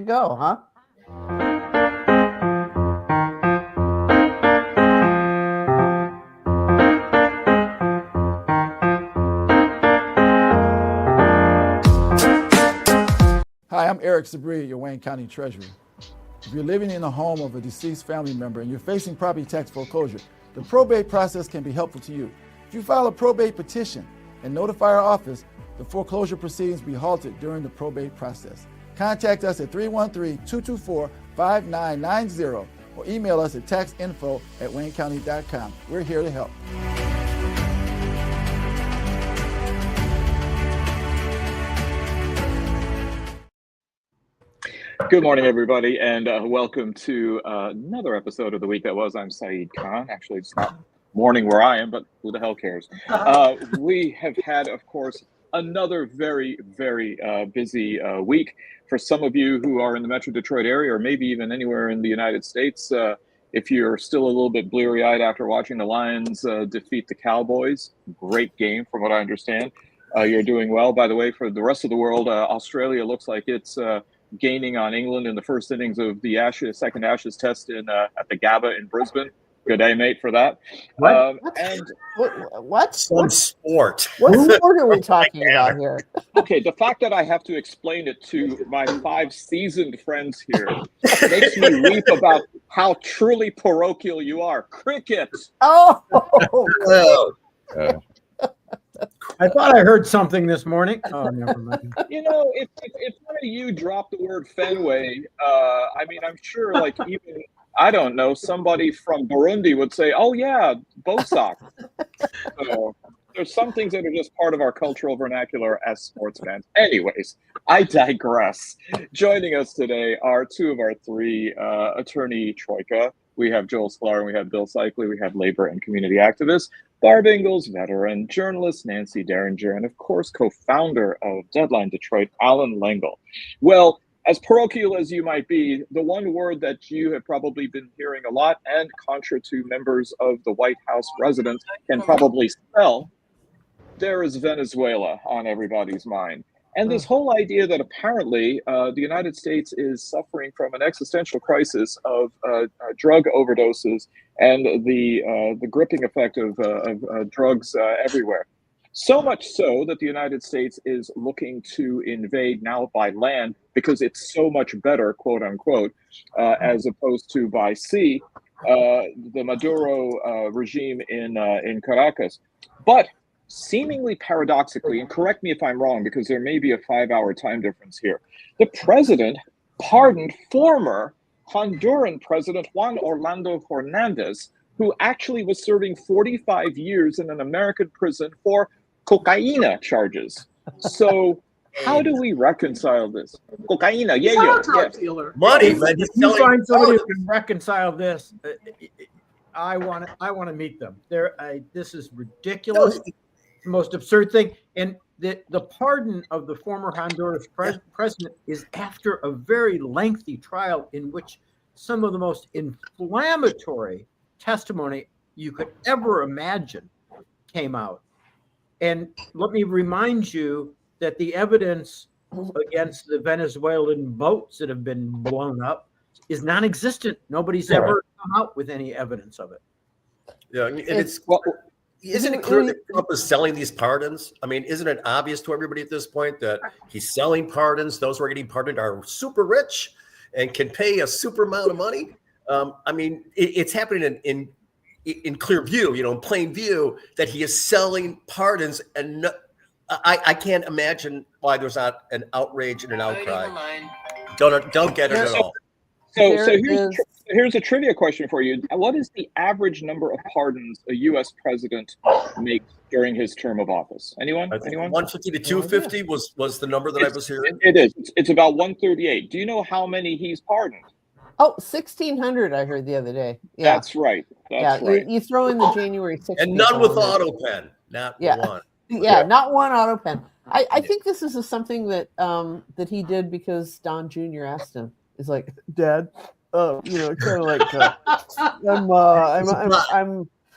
go, huh? Hi, I'm Eric Sabri, your Wayne County Treasurer. If you're living in the home of a deceased family member and you're facing property tax foreclosure, the probate process can be helpful to you. If you file a probate petition and notify our office, the foreclosure proceedings will be halted during the probate process. Contact us at 313-224-5990 or email us at taxinfo@waynecounty.com. We're here to help. Good morning, everybody, and welcome to another episode of The Week That Was. I'm Saeed Khan. Actually, it's not morning where I am, but who the hell cares? We have had, of course, another very, very busy week. For some of you who are in the Metro Detroit area, or maybe even anywhere in the United States, if you're still a little bit bleary-eyed after watching the Lions defeat the Cowboys, great game from what I understand, you're doing well. By the way, for the rest of the world, Australia looks like it's gaining on England in the first innings of the second Ashes test at the Gabba in Brisbane. Good day, mate, for that. What? Some sport. What sport are we talking about here? Okay, the fact that I have to explain it to my 5 seasoned friends here makes me weep about how truly parochial you are. Cricket. Oh. I thought I heard something this morning. Oh, never mind. You know, if one of you dropped the word Fenway, I mean, I'm sure, like, even, I don't know, somebody from Burundi would say, oh, yeah, Bosock. So there's some things that are just part of our cultural vernacular as sports fans. Anyways, I digress. Joining us today are 2 of our 3 attorney troika. We have Joel Sklar and we have Bill Seikaly. We have labor and community activist Barb Ingalls, veteran journalist Nancy Derringer, and of course, co-founder of Deadline Detroit, Allan Lengel. Well, as parochial as you might be, the one word that you have probably been hearing a lot, and contra to members of the White House residents can probably spell, there is Venezuela on everybody's mind. And this whole idea that apparently the United States is suffering from an existential crisis of drug overdoses and the gripping effect of drugs everywhere. So much so that the United States is looking to invade now by land because it's so much better, quote unquote, as opposed to by sea, the Maduro regime in Caracas. But seemingly paradoxically, and correct me if I'm wrong, because there may be a 5-hour time difference here, the president pardoned former Honduran President Juan Orlando Hernandez, who actually was serving 45 years in an American prison for cocaine charges. So how do we reconcile this? Cocaine, yeah. Money, If you find somebody who can reconcile this, I want to meet them. This is ridiculous. The most absurd thing, and the pardon of the former Honduras president is after a very lengthy trial in which some of the most inflammatory testimony you could ever imagine came out. And let me remind you that the evidence against the Venezuelan boats that have been blown up is non-existent. Nobody's ever come out with any evidence of it. Yeah, and isn't it clear that Trump is selling these pardons? I mean, isn't it obvious to everybody at this point that he's selling pardons? Those who are getting pardoned are super rich and can pay a super amount of money. I mean, it's happening in clear view, in plain view, that he is selling pardons, and I can't imagine why there's not an outrage and an outcry. Don't get it at all. So here's a trivia question for you. What is the average number of pardons a U.S. president makes during his term of office? Anyone? 150 to 250 was the number that I was hearing. It is. It's about 138. Do you know how many he's pardoned? Oh, 1,600, I heard the other day. Yeah. That's right. That's right. You throw in the January 6th. And none with auto pen. Not one. Yeah, not one auto pen. I think this is something that that he did because Don Jr. asked him. He's like, Dad, kind of like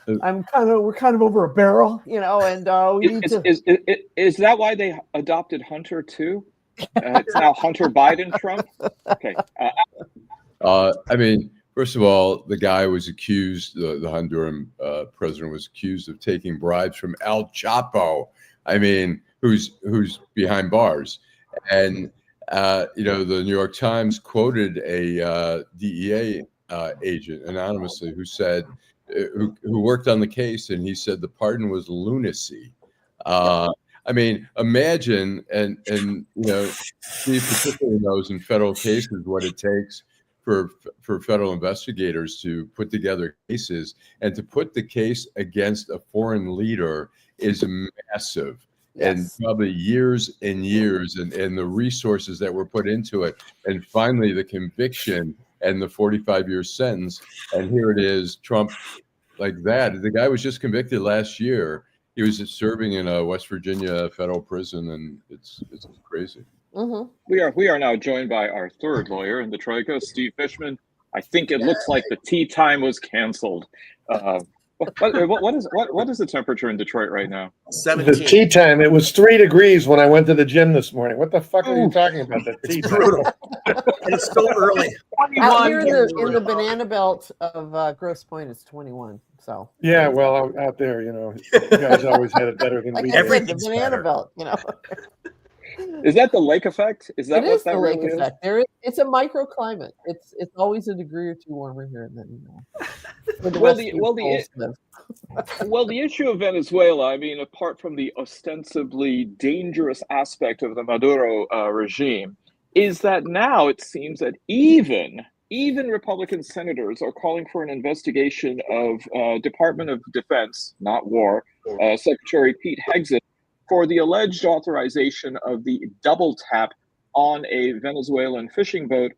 we're kind of over a barrel, and we need to. Is that why they adopted Hunter too? It's now Hunter Biden Trump. Okay. I mean, first of all, the guy was accused, the Honduran president was accused of taking bribes from El Chapo. I mean, who's behind bars. And, the New York Times quoted a DEA agent anonymously who said, who worked on the case, and he said the pardon was lunacy. I mean, imagine, and Steve particularly knows in federal cases what it takes for federal investigators to put together cases, and to put the case against a foreign leader is massive. Yes. And probably years and years, and the resources that were put into it, and finally the conviction and the 45-year sentence. And here it is, Trump, like that. The guy was just convicted last year. He was serving in a West Virginia federal prison, and it's crazy. Mm-hmm. We are now joined by our third lawyer in the Troika, Steve Fishman. I think it looks like the tea time was canceled. What is the temperature in Detroit right now? 17. The tea time. It was 3 degrees when I went to the gym this morning. What the fuck are you talking about? The tea time. Brutal. And it's still early. Out here in the banana belt of Grosse Pointe, it's 21. So yeah, well, out there, you guys always had it better than we did. The banana belt, Is that the lake effect? Is that what that lake effect? It's a microclimate. It's always a degree or two warmer here than the issue of Venezuela, I mean, apart from the ostensibly dangerous aspect of the Maduro regime, is that now it seems that even Republican senators are calling for an investigation of Department of Defense, not War, Secretary Pete Hegseth, for the alleged authorization of the double tap on a Venezuelan fishing boat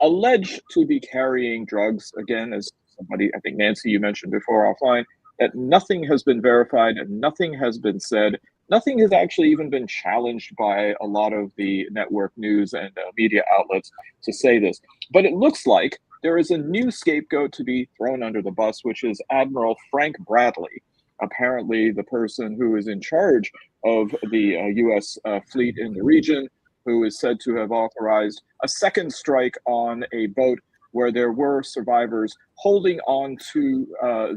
alleged to be carrying drugs. Again, as somebody, I think Nancy, you mentioned before offline, that nothing has been verified and nothing has been said. Nothing has actually even been challenged by a lot of the network news and media outlets to say this. But it looks like there is a new scapegoat to be thrown under the bus, which is Admiral Frank Bradley, apparently the person who is in charge of the U.S. fleet in the region, who is said to have authorized a second strike on a boat where there were survivors holding on to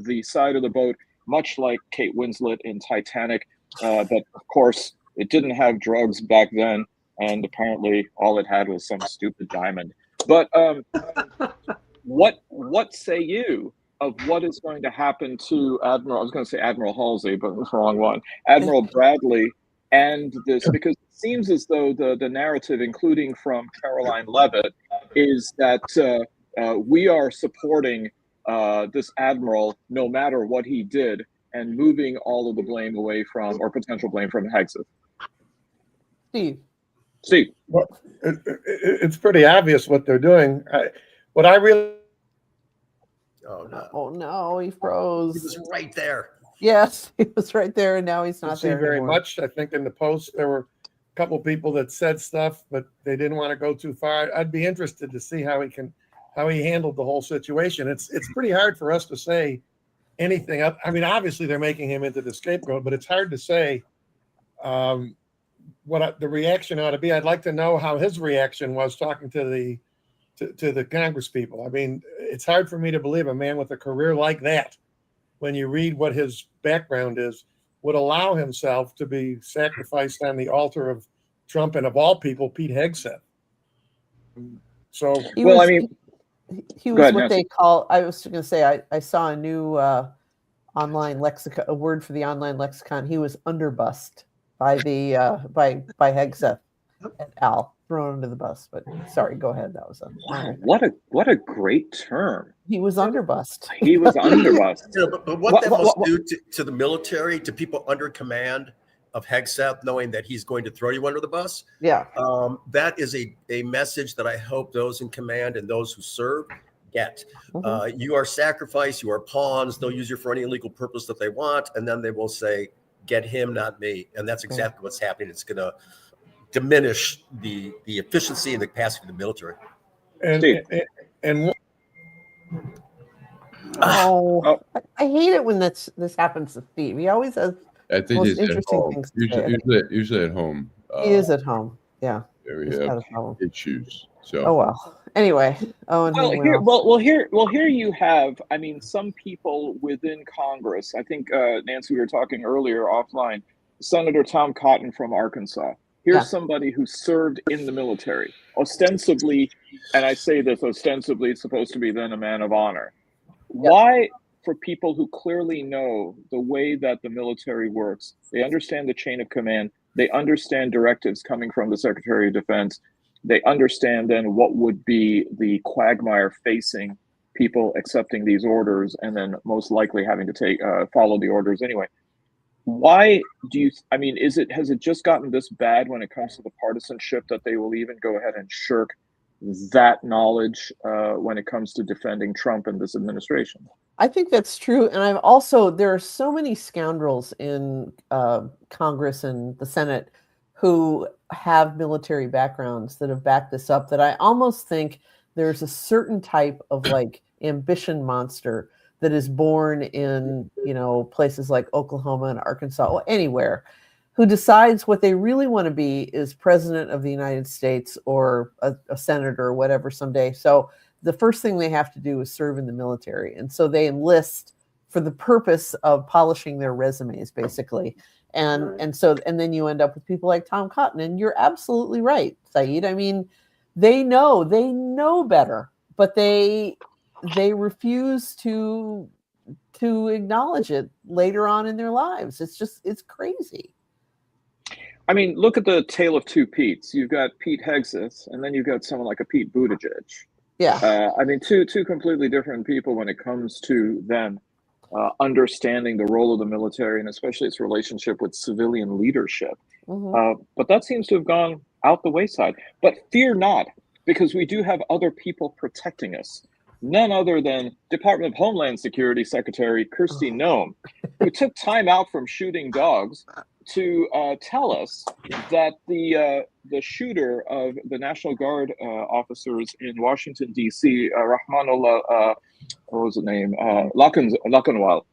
the side of the boat, much like Kate Winslet in Titanic. But of course, it didn't have drugs back then, and apparently all it had was some stupid diamond. But what say you of what is going to happen to Admiral? I was going to say Admiral Halsey, but the wrong one. Admiral Bradley, and this, because it seems as though the narrative, including from Caroline Leavitt, is that we are supporting this admiral no matter what he did, and moving all of the blame away from, or potential blame from, Hegseth. Steve. Well, it's pretty obvious what they're doing. Oh no, he froze. He was right there. Yes, he was right there, and now he's not there very anymore. much. I think in the post there were a couple people that said stuff, but they didn't want to go too far. I'd be interested to see how he handled the whole situation. It's pretty hard for us to say anything. I mean, obviously they're making him into the scapegoat, but it's hard to say what the reaction ought to be. I'd like to know how his reaction was talking to the Congress people. I mean, it's hard for me to believe a man with a career like that, when you read what his background is, would allow himself to be sacrificed on the altar of Trump and, of all people, Pete Hegseth. So, he was what they call, I was going to say, I saw a new online lexicon, a word for the online lexicon. He was underbussed by by Hegseth and Al, thrown under the bus. But sorry, go ahead. That was what a great term. He was underbussed. He was underbussed. But what that must do to the military, to people under command of Hegseth, knowing that he's going to throw you under the bus. Yeah. That is a message that I hope those in command and those who serve get. Mm-hmm. You are sacrificed, you are pawns, they'll use you for any illegal purpose that they want, and then they will say, get him, not me. And that's exactly what's happening. It's going to diminish the efficiency and the capacity of the military. I hate it when this happens to Steve. He always has I think he's at home. Usually at home. He is at home. Yeah. we He's have got a problem. issues. So Oh well. Anyway. Oh, and here you have. I mean, some people within Congress. I think Nancy, we were talking earlier offline. Senator Tom Cotton from Arkansas. Here's somebody who served in the military, ostensibly, and I say this ostensibly, it's supposed to be then a man of honor. Why, for people who clearly know the way that the military works, they understand the chain of command, they understand directives coming from the Secretary of Defense, they understand then what would be the quagmire facing people accepting these orders and then most likely having to follow the orders anyway. Why do you, I mean, has it just gotten this bad when it comes to the partisanship that they will even go ahead and shirk that knowledge when it comes to defending Trump and this administration? I think that's true. And there are so many scoundrels in Congress and the Senate who have military backgrounds that have backed this up, that I almost think there's a certain type of like ambition monster that is born in, places like Oklahoma and Arkansas or anywhere, who decides what they really want to be is president of the United States or a senator or whatever someday. So the first thing they have to do is serve in the military. And so they enlist for the purpose of polishing their resumes, basically. And then you end up with people like Tom Cotton. And you're absolutely right, Saeed. I mean, they know better, but they refuse to acknowledge it later on in their lives. It's crazy. I mean, look at the tale of two Petes. You've got Pete Hegseth, and then you've got someone like a Pete Buttigieg. Yeah. I mean, two completely different people when it comes to them understanding the role of the military and especially its relationship with civilian leadership. Mm-hmm. But that seems to have gone out the wayside. But fear not, because we do have other people protecting us. None other than Department of Homeland Security Secretary Kristi Noem, who took time out from shooting dogs to tell us that the shooter of the National Guard officers in Washington, D.C., Rahmanullah, what was his name? Lakanwal,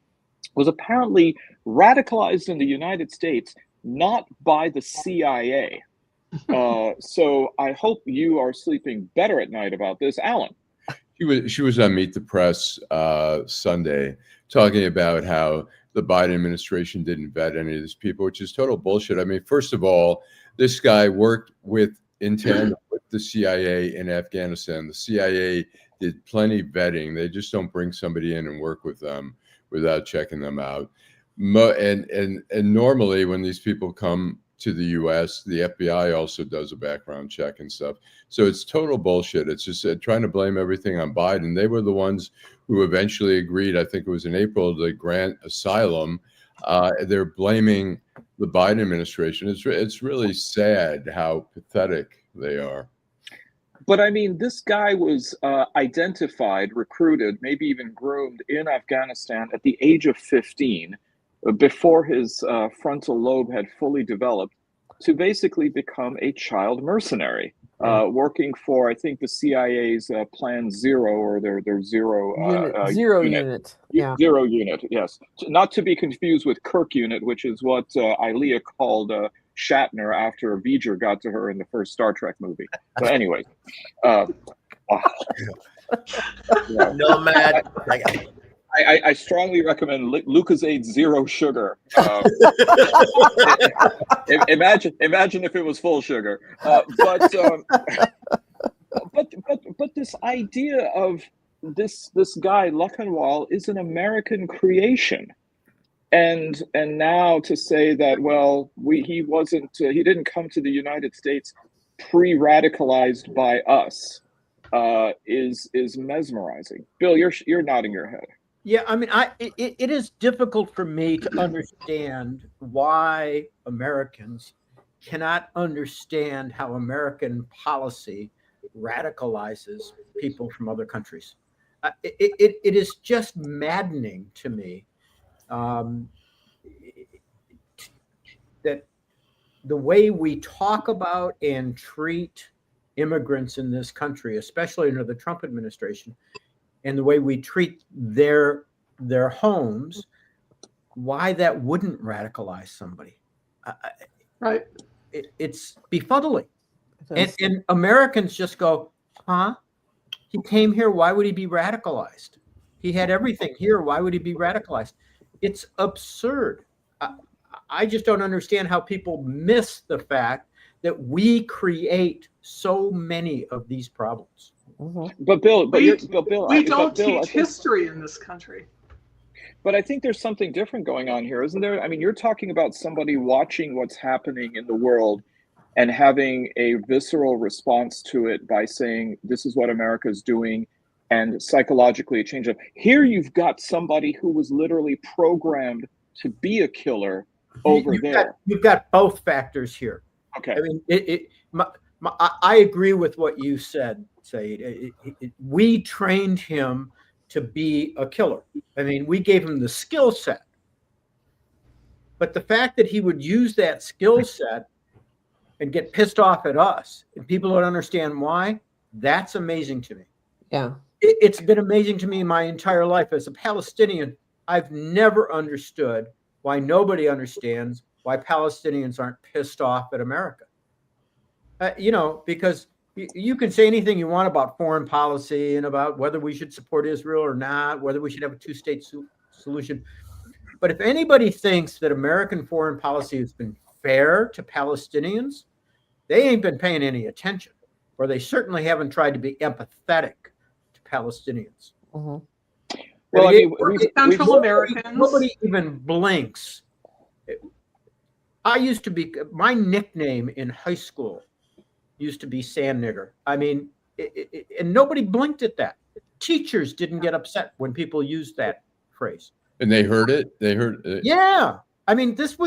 was apparently radicalized in the United States, not by the CIA. So I hope you are sleeping better at night about this, Allan. She was on Meet the Press Sunday talking about how the Biden administration didn't vet any of these people, which is total bullshit. I mean, first of all, this guy worked in tandem with the CIA in Afghanistan. The CIA did plenty of vetting. They just don't bring somebody in and work with them without checking them out. And normally when these people come to the U.S., the FBI also does a background check and stuff. So it's total bullshit. It's just trying to blame everything on Biden. They were the ones who eventually agreed, I think it was in April, to grant asylum. They're blaming the Biden administration. It's really sad how pathetic they are. But I mean, this guy was identified, recruited, maybe even groomed in Afghanistan at the age of 15, before his frontal lobe had fully developed, to basically become a child mercenary, working for, I think, the CIA's Plan Zero, or their Zero unit. Yeah. Zero unit, yes. Not to be confused with Kirk unit, which is what Ilea called Shatner after V'ger got to her in the first Star Trek movie. But anyway. Nomad. I strongly recommend Lucozade Zero Sugar. Imagine if it was full sugar. But this idea of this guy Lakanwal is an American creation, and now to say that, well, he didn't come to the United States pre-radicalized by us is mesmerizing. Bill, you're nodding your head. Yeah, I mean, it is difficult for me to understand why Americans cannot understand how American policy radicalizes people from other countries. It is just maddening to me that the way we talk about and treat immigrants in this country, especially under the Trump administration, and the way we treat their homes, why that wouldn't radicalize somebody. Right. It's befuddling. And Americans just go, huh? He came here. Why would he be radicalized? He had everything here. Why would he be radicalized? It's absurd. I just don't understand how people miss the fact that we create so many of these problems. But Bill, we don't teach history in this country. But I think there's something different going on here, isn't there? I mean, you're talking about somebody watching what's happening in the world and having a visceral response to it by saying, this is what America's doing, and psychologically change it. Here you've got somebody who was literally programmed to be a killer over there. You've got both factors here. Okay. I mean, I agree with what you said, Saeed. We trained him to be a killer. I mean, we gave him the skill set. But the fact that he would use that skill set and get pissed off at us, and people don't understand why, that's amazing to me. Yeah. It's been amazing to me my entire life. As a Palestinian, I've never understood why nobody understands why Palestinians aren't pissed off at America. Because you can say anything you want about foreign policy and about whether we should support Israel or not, whether we should have a two-state solution. But if anybody thinks that American foreign policy has been fair to Palestinians, they ain't been paying any attention, or they certainly haven't tried to be empathetic to Palestinians. Mm-hmm. Well, Central Americans. Nobody even blinks. My nickname in high school used to be Sand Nigger. I mean, and nobody blinked at that. Teachers didn't get upset when people used that phrase. And they heard it. They heard it. Yeah. I mean, this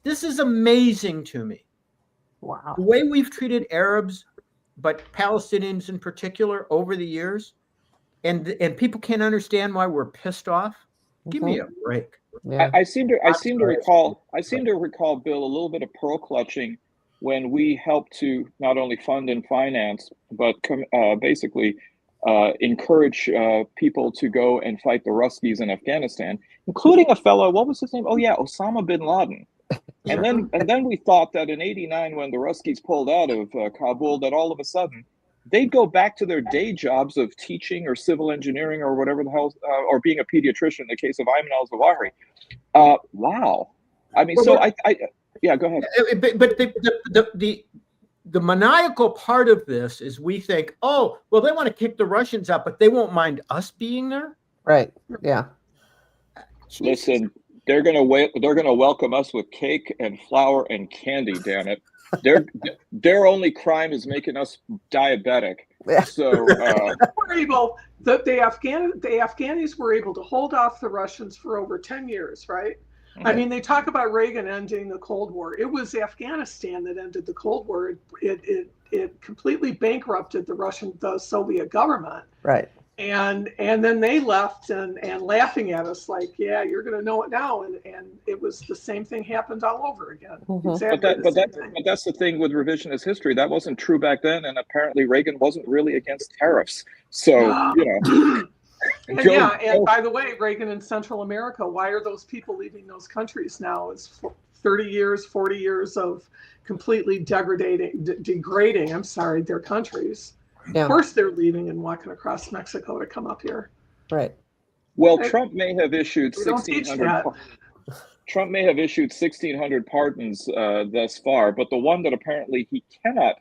is amazing to me. Wow. The way we've treated Arabs, but Palestinians in particular over the years, and people can't understand why we're pissed off. Give me a break. Yeah. I seem to recall, Bill, a little bit of pearl clutching when we helped to not only fund and finance, but basically encourage people to go and fight the Ruskies in Afghanistan, including a fellow, what was his name? Oh yeah, Osama bin Laden. And then we thought that in '89, when the Ruskies pulled out of Kabul, that all of a sudden they'd go back to their day jobs of teaching or civil engineering or whatever the hell, or being a pediatrician in the case of Ayman al-Zawahiri. Wow. I mean, yeah, go ahead. But the maniacal part of this is we think, oh, well, they want to kick the Russians out, but they won't mind us being there. Right. Yeah. Jesus. Listen, they're gonna welcome us with cake and flour and candy. Damn it, their only crime is making us diabetic. So the Afghanis were able to hold off the Russians for over 10 years, right? Okay. I mean, they talk about Reagan ending the Cold War. It was Afghanistan that ended the Cold War. It completely bankrupted the Soviet government. Right. And then they left and laughing at us like, yeah, you're going to know it now. And it was the same thing happened all over again. Mm-hmm. Exactly but that's the thing with revisionist history. That wasn't true back then. And apparently Reagan wasn't really against tariffs. So, And by the way, Reagan in Central America, why are those people leaving those countries now? It's 30 years, 40 years of completely degrading their countries. Yeah. Of course they're leaving and walking across Mexico to come up here. Right. Well, Trump may have issued 1,600. Trump may have issued 1,600 pardons thus far, but the one that apparently he cannot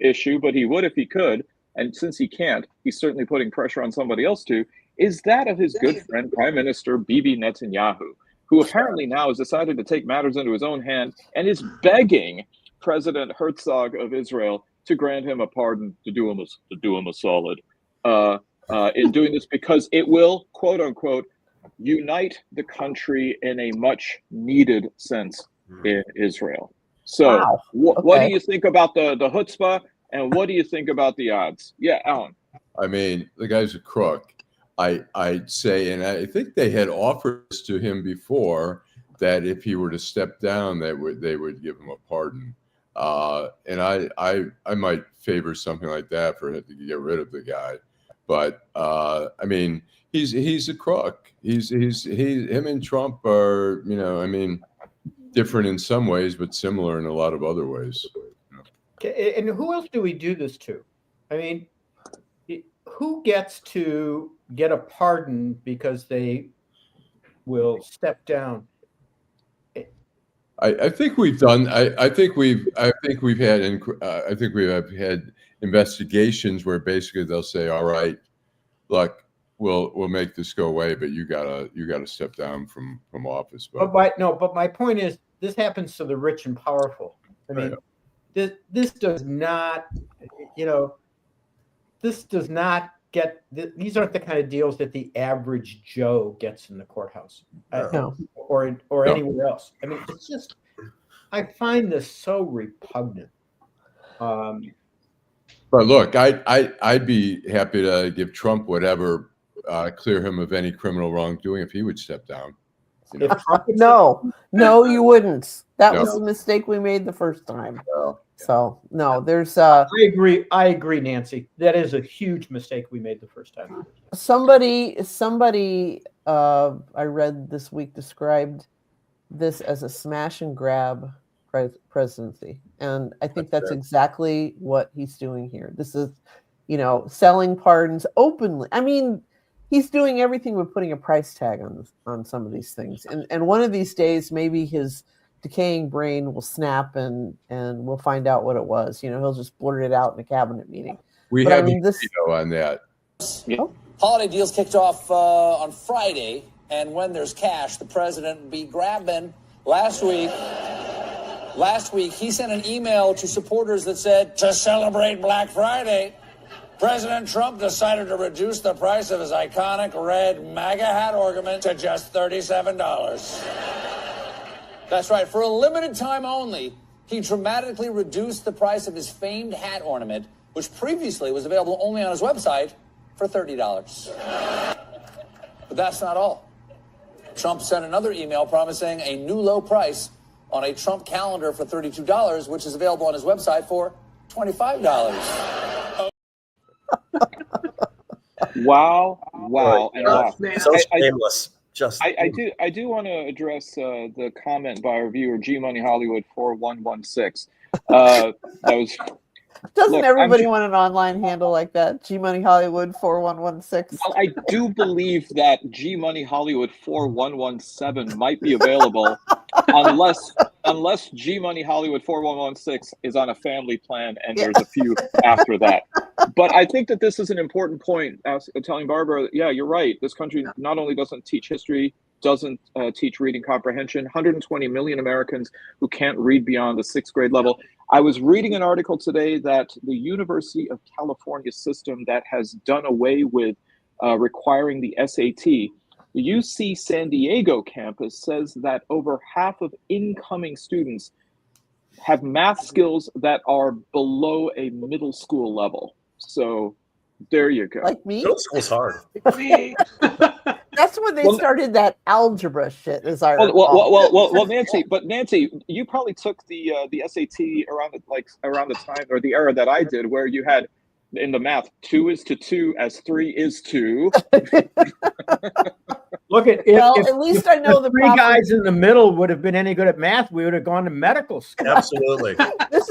issue, but he would if he could, and since he can't, he's certainly putting pressure on somebody else to, is that of his good friend, Prime Minister Bibi Netanyahu, who apparently now has decided to take matters into his own hand and is begging President Herzog of Israel to grant him a pardon, to do him a solid in doing this, because it will, quote unquote, unite the country in a much needed sense in Israel. So what do you think about the chutzpah, and what do you think about the odds? Yeah, Alan. I mean, the guy's a crook. I'd say, and I think they had offers to him before that if he were to step down, they would give him a pardon. And I might favor something like that for him to get rid of the guy. But I mean, he's a crook. Him and Trump are, different in some ways, but similar in a lot of other ways. And who else do we do this to? I mean, who gets to get a pardon because they will step down? I think we've done. I think we've had investigations where basically they'll say, "All right, look, we'll make this go away, but you gotta step down from office." But my point is, this happens to the rich and powerful. I mean, this does not, this does not get. These aren't the kind of deals that the average Joe gets in the courthouse, or anywhere else. I mean, it's just, I find this so repugnant. But look, I'd be happy to give Trump whatever, clear him of any criminal wrongdoing if he would step down. No, you wouldn't. That was a mistake we made the first time. So no, there's. I agree, Nancy. That is a huge mistake we made the first time. Somebody, I read this week described this as a smash and grab presidency, and I think that's exactly what he's doing here. This is, selling pardons openly. I mean, he's doing everything but putting a price tag on some of these things. And one of these days, maybe his decaying brain will snap and we'll find out what it was. He'll just blurt it out in a cabinet meeting. We have a video on that. Oh. Holiday deals kicked off on Friday, and when there's cash, the president will be grabbing. Last week, he sent an email to supporters that said, to celebrate Black Friday, President Trump decided to reduce the price of his iconic red MAGA hat ornament to just $37. That's right. For a limited time only, he dramatically reduced the price of his famed hat ornament, which previously was available only on his website for $30. But that's not all. Trump sent another email promising a new low price on a Trump calendar for $32, which is available on his website for $25. Wow. And wow. So shameless. I do want to address the comment by our viewer G Money Hollywood 4116. Doesn't everybody want an online handle like that? G Money Hollywood 4116. Well, I do believe that G Money Hollywood 4117 might be available unless G Money Hollywood 4116 is on a family plan and there's a few after that. But I think that this is an important point. Telling Barbara, yeah, you're right. This country not only doesn't teach history, doesn't teach reading comprehension. 120 million Americans who can't read beyond the 6th grade level. I was reading an article today that the University of California system that has done away with requiring the SAT, the UC San Diego campus says that over half of incoming students have math skills that are below a middle school level. So there you go. Like me? Middle school's hard. That's when they started that algebra shit. As I well, Nancy, you probably took the SAT around the time or the era that I did, where you had in the math 2 is to 2 as 3 is 2. Look at at least I know the three guys in the middle would have been any good at math, we would have gone to medical school. Absolutely. This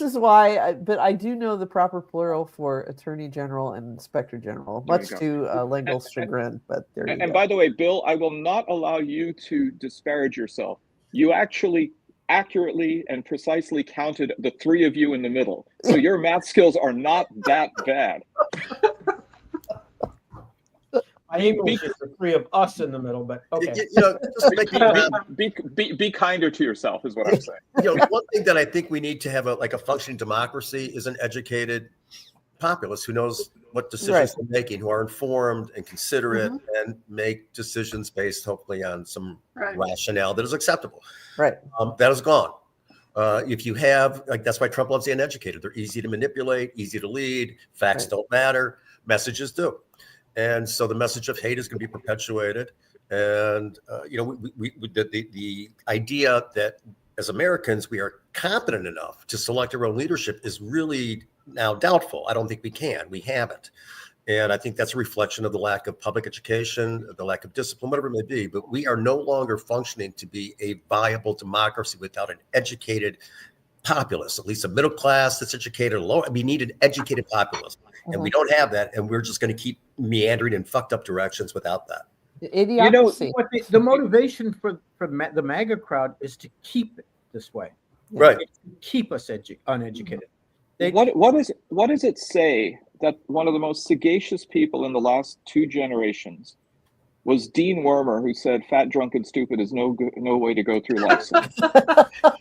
is why. But I do know the proper plural for Attorney General and Inspector General, much to Lengel's chagrin. But there you go. And by the way, Bill, I will not allow you to disparage yourself. You actually accurately and precisely counted the 3 of you in the middle, so your math skills are not that bad. I English is the 3 of us in the middle, but okay. Be kinder to yourself is what I'm saying. One thing that I think we need to have a functioning democracy is an educated populace who knows what decisions they're making, who are informed and considerate and make decisions based hopefully on some rationale that is acceptable. Right. That is gone. If you have, that's why Trump loves the uneducated. They're easy to manipulate, easy to lead. Facts don't matter. Messages do. And so the message of hate is going to be perpetuated. And, the idea that as Americans, we are competent enough to select our own leadership is really now doubtful. I don't think we can. We haven't. And I think that's a reflection of the lack of public education, the lack of discipline, whatever it may be. But we are no longer functioning to be a viable democracy without an educated populace, at least a middle class that's educated, we need an educated populace. And we don't have that. And we're just going to keep meandering in fucked up directions without that. Idiocracy. The motivation for the MAGA crowd is to keep it this way. Right. Keep us uneducated. What does it say that one of the most sagacious people in the last 2 generations was Dean Wormer, who said "fat, drunk, and stupid" is no way to go through life.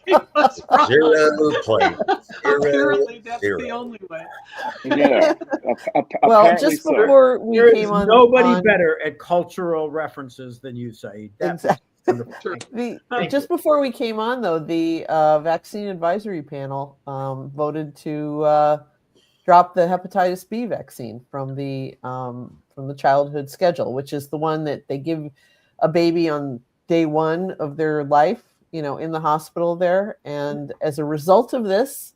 He was wrong. 0 point. Apparently, that's the only way. Yeah. Well, just before we came on, nobody better at cultural references than you, Saeed. Exactly. Just before we came on, though, the vaccine advisory panel voted to drop the hepatitis B vaccine from the childhood schedule, which is the one that they give a baby on day 1 of their life, in the hospital there. And as a result of this,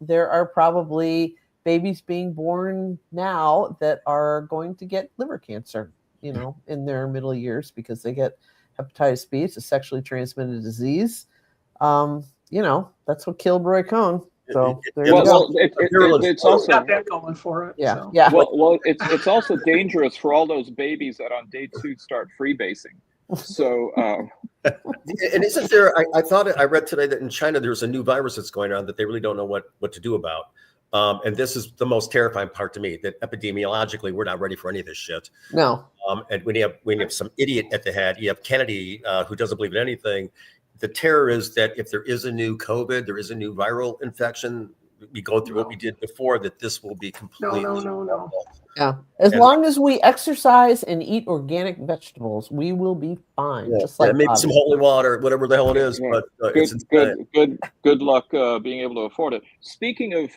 there are probably babies being born now that are going to get liver cancer, in their middle years because they get hepatitis B. It's a sexually transmitted disease. That's what killed Roy Cohn. So it's also got that going for it. Yeah, so. yeah. Well, it's also dangerous for all those babies that on day 2 start freebasing. So, and isn't there? I read today that in China there's a new virus that's going on that they really don't know what to do about. And this is the most terrifying part to me, that epidemiologically we're not ready for any of this shit. No. And when you have some idiot at the head, you have Kennedy who doesn't believe in anything. The terror is that if there is a new COVID, there is a new viral infection, we go through what we did before, that this will be completely No. Yeah. As long as we exercise and eat organic vegetables, we will be fine. Yeah. Just like maybe some holy water, whatever the hell it is. Yeah. But good luck being able to afford it. Speaking of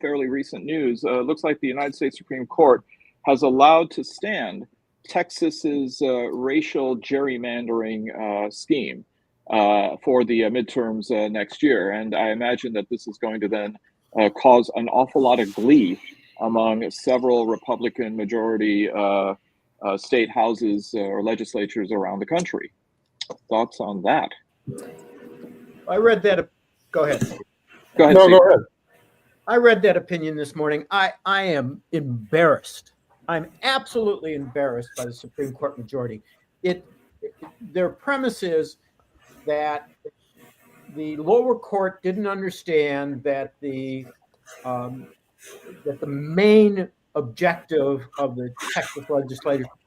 fairly recent news, looks like the United States Supreme Court has allowed to stand Texas's racial gerrymandering scheme for the midterms next year. And I imagine that this is going to then cause an awful lot of glee among several Republican majority state houses or legislatures around the country. Thoughts on that? I read that. Go ahead. Go ahead. No, go ahead. I read that opinion this morning. I am embarrassed. I'm absolutely embarrassed by the Supreme Court majority. Their premise is that the lower court didn't understand that the main objective of the Texas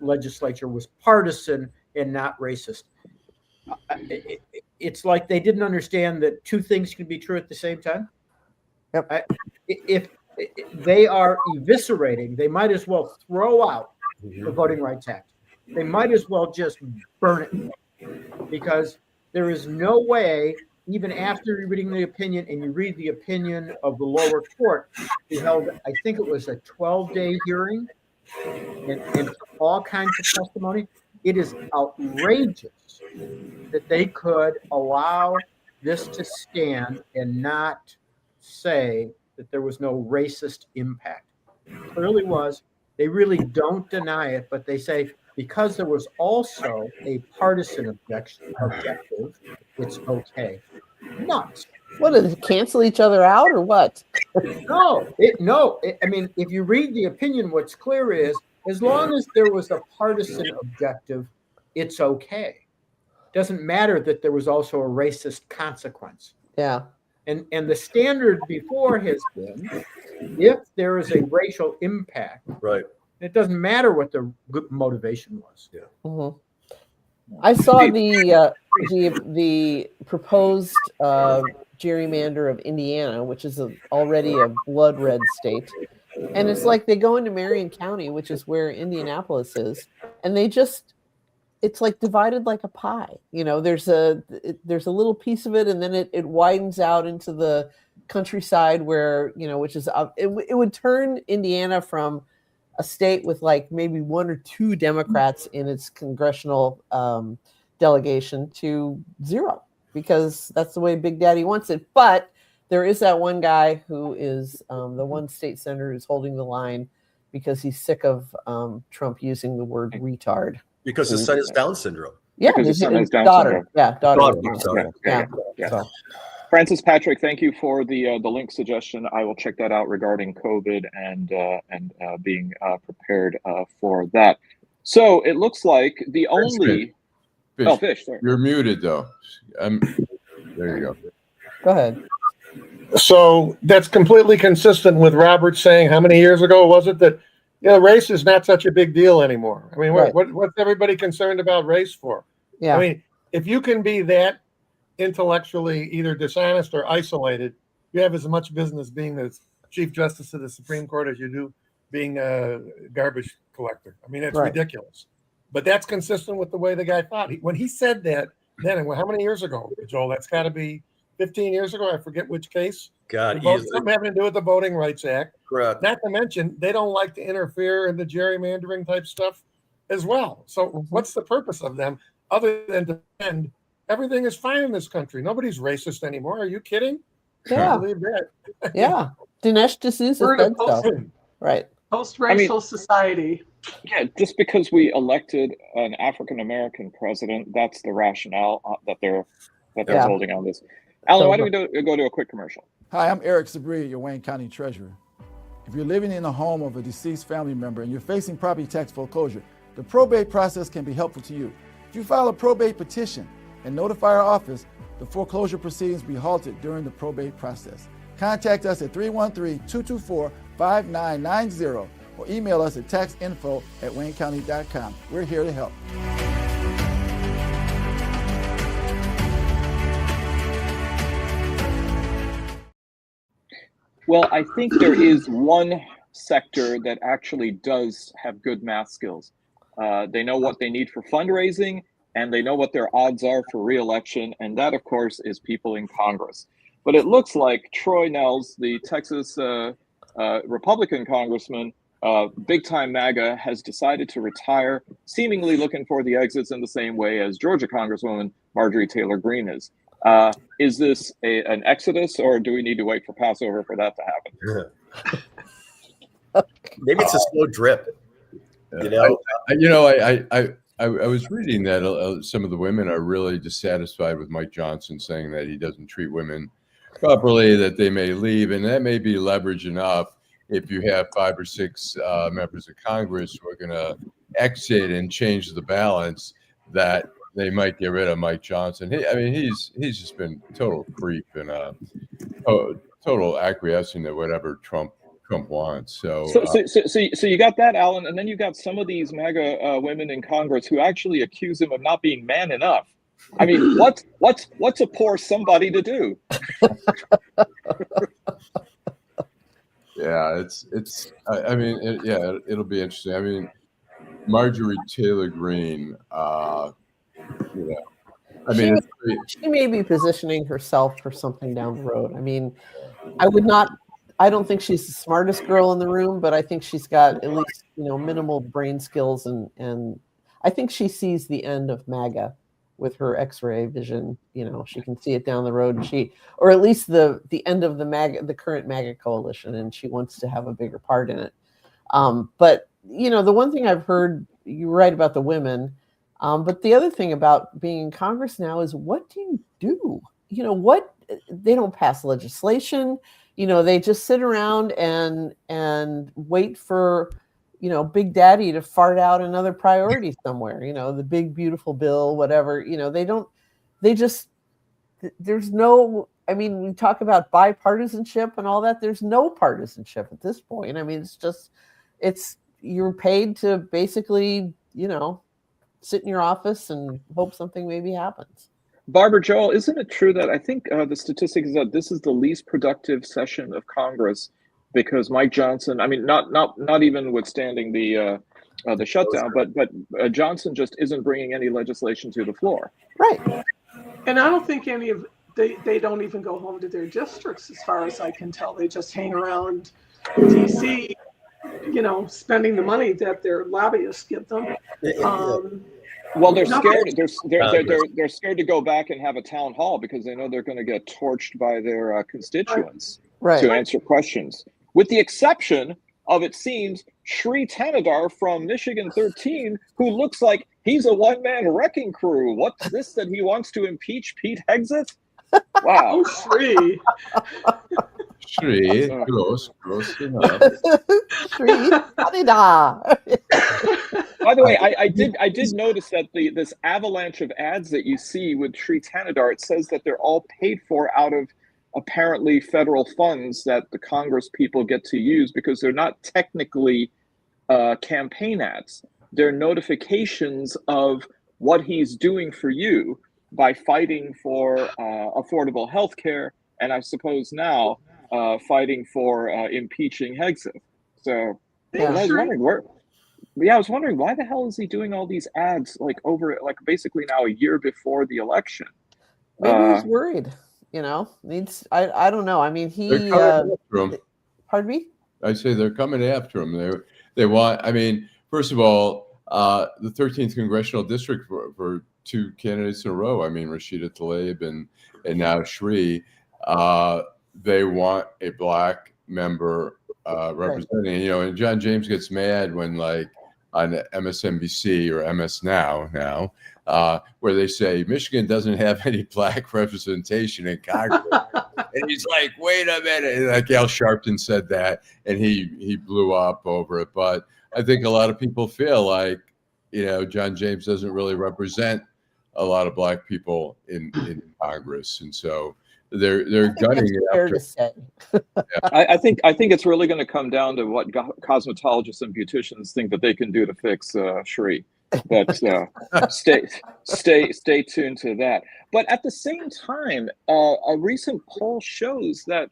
legislature was partisan and not racist. It's like they didn't understand that 2 things can be true at the same time. Yep. If they are eviscerating, they might as well throw out the Voting Rights Act. They might as well just burn it, because there is no way, even after reading the opinion, and you read the opinion of the lower court, they held, I think it was a 12-day hearing and all kinds of testimony. It is outrageous that they could allow this to stand and not say that there was no racist impact. It clearly was. They really don't deny it, but they say because there was also a partisan objective, it's okay. Nuts. What, does it cancel each other out or what? No. I mean, if you read the opinion, what's clear is as long as there was a partisan objective, it's okay. Doesn't matter that there was also a racist consequence. Yeah. And the standard before has been, if there is a racial impact, right, it doesn't matter what the motivation was. Yeah. Mm-hmm. I saw the proposed gerrymander of Indiana, which is already a blood red state, and it's like they go into Marion County, which is where Indianapolis is, and it's like divided like a pie. There's a little piece of it, and then it widens out into the countryside where which is it would turn Indiana from a state with like maybe 1 or 2 Democrats in its congressional delegation to 0, because that's the way Big Daddy wants it. But there is that one guy who is the one state senator who's holding the line because he's sick of Trump using the word retard. Because his son has Down syndrome. Yeah, because his son has Down daughter. syndrome. Yeah, daughter. Yeah. So. Francis Patrick, thank you for the link suggestion. I will check that out regarding COVID and being prepared for that. So it looks like the only Fish. Sorry. You're muted though. There you go. Go ahead. So that's completely consistent with Robert saying, how many years ago was it that race is not such a big deal anymore? I mean, Right. what's everybody concerned about race for? Yeah. I mean, if you can be that intellectually either dishonest or isolated, you have as much business being the Chief Justice of the Supreme Court as you do being a garbage collector. I mean, it's Right. ridiculous. But that's consistent with the way the guy thought. When he said that, then how many years ago, Joel? That's got to be 15 years ago. I forget which case. God, Something having to do with the Voting Rights Act. Correct. Not to mention, they don't like to interfere in the gerrymandering type stuff as well. So what's the purpose of them other than to defend everything is fine in this country? Nobody's racist anymore. Are you kidding? Yeah. I believe that. Yeah. Dinesh D'Souza We're in a said so. Right. Post-racial society. Yeah, just because we elected an African American president, that's the rationale that they're holding on this. Alan, why don't we go to a quick commercial? Hi, I'm Eric Sabria, your Wayne County Treasurer. If you're living in the home of a deceased family member and you're facing property tax foreclosure, the probate process can be helpful to you. If you file a probate petition and notify our office, the foreclosure proceedings will be halted during the probate process. Contact us at 313-224-5990 or email us at taxinfo@waynecounty.com. We're here to help. Well, I think there is one sector that actually does have good math skills. They know what they need for fundraising, and they know what their odds are for re-election, and that, of course, is people in Congress. But it looks like Troy Nehls, the Texas Republican congressman, big-time MAGA, has decided to retire, seemingly looking for the exits in the same way as Georgia Congresswoman Marjorie Taylor Greene is. Is this an exodus, or do we need to wait for Passover for that to happen? Maybe it's a slow drip. I was reading that some of the women are really dissatisfied with Mike Johnson saying that he doesn't treat women properly, that they may leave, and that may be leverage enough if you have 5 or 6 members of Congress who are going to exit and change the balance, that they might get rid of Mike Johnson. He's just been total creep and total acquiescing to whatever Trump wants. So you got that, Alan, and then you got some of these MAGA women in Congress who actually accuse him of not being man enough. I mean, what's a poor somebody to do? Yeah, it'll be interesting. I mean, Marjorie Taylor Greene, she may be positioning herself for something down the road. I mean, I don't think she's the smartest girl in the room, but I think she's got at least, minimal brain skills, and I think she sees the end of MAGA with her X-ray vision. She can see it down the road, and or at least the end of the current MAGA coalition, and she wants to have a bigger part in it. But the one thing I've heard, you're right about the women, but the other thing about being in Congress now is, what do you do? They don't pass legislation. They just sit around and wait for, Big Daddy to fart out another priority somewhere, the big, beautiful bill, whatever. There's no, we talk about bipartisanship and all that. There's no partisanship at this point. You're paid to basically, sit in your office and hope something maybe happens. Barbara, Joel, isn't it true that I think the statistic is that this is the least productive session of Congress because Mike Johnson, not even withstanding the shutdown, but Johnson just isn't bringing any legislation to the floor. Right. And I don't think they don't even go home to their districts, as far as I can tell. They just hang around DC, spending the money that their lobbyists give them. Well, they're scared. They're scared to go back and have a town hall because they know they're going to get torched by their constituents to answer questions. With the exception of, it seems, Shri Tanadar from Michigan 13, who looks like he's a one-man wrecking crew. What's this that he wants to impeach Pete Hegseth? Wow. Oh, Shri. Shri, gross enough. Shri, Adida. By the way, I did notice that this avalanche of ads that you see with Shri Thanedar, it says that they're all paid for out of apparently federal funds that the Congress people get to use, because they're not technically campaign ads. They're notifications of what he's doing for you by fighting for affordable health care, and I suppose now fighting for impeaching Hegseth. So Yeah. I was wondering I was wondering why the hell is he doing all these ads basically now a year before the election? Maybe he's worried. I don't know. I mean, he. Pardon me? I say they're coming after him. They want. I mean, first of all, the 13th congressional district for two candidates in a row. I mean, Rashida Tlaib and now Shri. They want a black member representing. You know, and John James gets mad when, like, on MSNBC or MS Now, where they say Michigan doesn't have any black representation in Congress. And he's like, wait a minute. And like Al Sharpton said that, and he blew up over it. But I think a lot of people feel like, you know, John James doesn't really represent a lot of black people in Congress. And so they're gunning it fair to say. I think it's really going to come down to what cosmetologists and beauticians think that they can do to fix Shri. But stay tuned to that. But at the same time, a recent poll shows that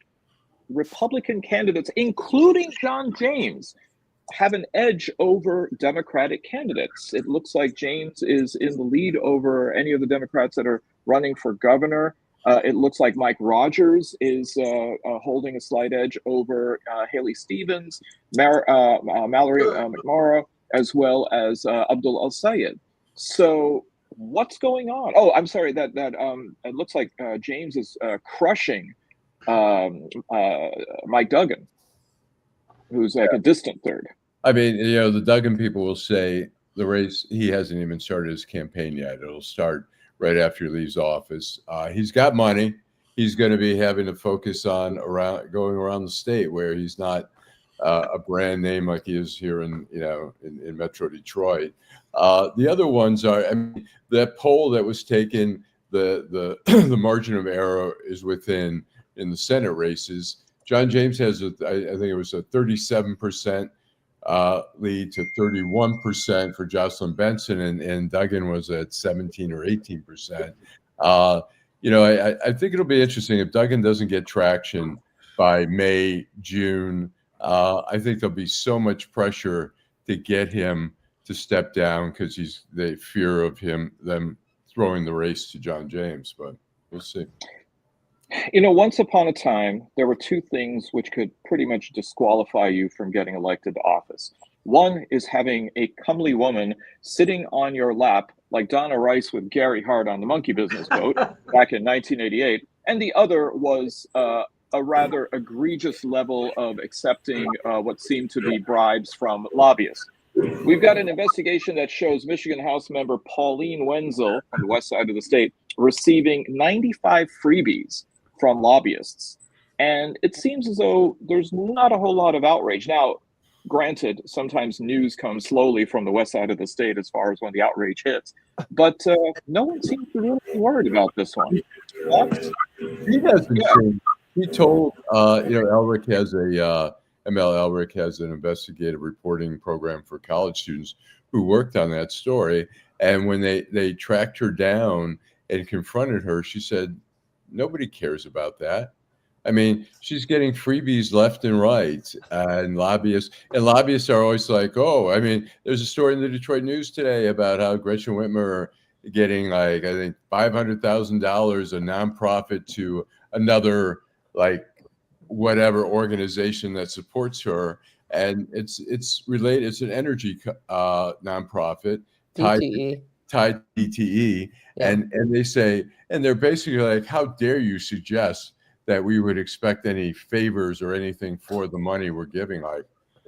Republican candidates, including John James, have an edge over Democratic candidates. It looks like James is in the lead over any of the Democrats that are running for governor. It looks like Mike Rogers is holding a slight edge over Haley Stevens, Mallory McMorrow, as well as Abdul El-Sayed. So what's going on? Oh, I'm sorry. That it looks like James is crushing Mike Duggan, who's like a distant third. I mean, you know, the Duggan people will say the race, he hasn't even started his campaign yet. It'll start right after he leaves office. He's got money. He's going to be having to focus on going around the state where he's not a brand name like he is here in Metro Detroit. The other ones are, I mean, that poll that was taken, the the margin of error is within in the Senate races. John James has I think it was a 37% lead to 31% for Jocelyn Benson, and Duggan was at 17 or 18%. You know, I think it'll be interesting if Duggan doesn't get traction by May, June. I think there'll be so much pressure to get him to step down because they fear of them throwing the race to John James, but we'll see. You know, once upon a time, there were two things which could pretty much disqualify you from getting elected to office. One is having a comely woman sitting on your lap like Donna Rice with Gary Hart on the Monkey Business boat back in 1988. And the other was a rather egregious level of accepting what seemed to be bribes from lobbyists. We've got an investigation that shows Michigan House member Pauline Wendsel on the west side of the state receiving 95 freebies from lobbyists. And it seems as though there's not a whole lot of outrage. Now, granted, sometimes news comes slowly from the west side of the state as far as when the outrage hits. But no one seems to really be worried about this one. He hasn't changed. He told, Elric has ML Elric has an investigative reporting program for college students who worked on that story. And when they tracked her down and confronted her, she said, nobody cares about that. I mean, she's getting freebies left and right, and lobbyists are always like, oh, I mean, there's a story in the Detroit News today about how Gretchen Whitmer getting, like, I think $500,000 a nonprofit to another, like, whatever organization that supports her, and it's related. It's an energy nonprofit tied to DTE, yeah. and they say, and they're basically like, how dare you suggest that we would expect any favors or anything for the money we're giving, like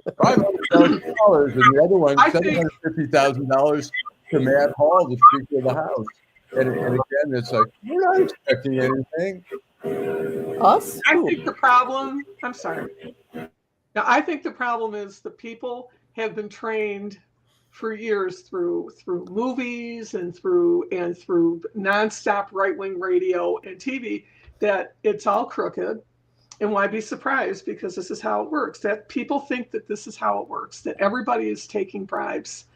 $500,000, and the other one $750,000 to Matt Hall, the Speaker of the House. And again, it's like, we're not expecting anything. Us? I think the problem, I'm sorry. Now, I think the problem is the people have been trained for years through movies and through nonstop right-wing radio and TV that it's all crooked. And why be surprised? Because this is how it works. That people think that this is how it works, that everybody is taking bribes,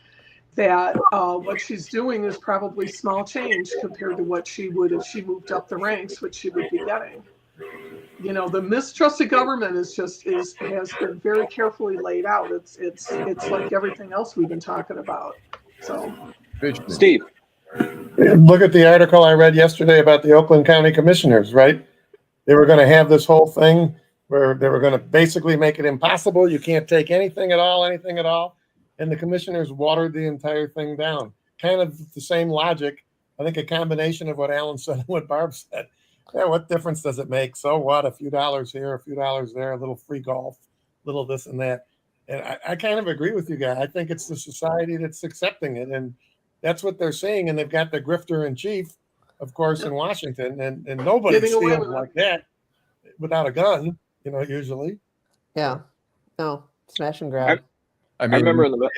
that what she's doing is probably small change compared to what she would if she moved up the ranks, which she would be getting. You know, the mistrust of government has been very carefully laid out. It's like everything else we've been talking about. So, Steve, look at the article I read yesterday about the Oakland County Commissioners, right? They were going to have this whole thing where they were going to basically make it impossible. You can't take anything at all. And the commissioners watered the entire thing down. Kind of the same logic. I think a combination of what Allan said and what Barb said. Yeah, what difference does it make? So what? A few dollars here, a few dollars there, a little free golf, a little this and that. And I kind of agree with you guys. I think it's the society that's accepting it. And that's what they're saying. And they've got the grifter in chief, of course, in Washington. And nobody steals like that without a gun, you know, usually. Yeah. No, smash and grab. I mean, I remember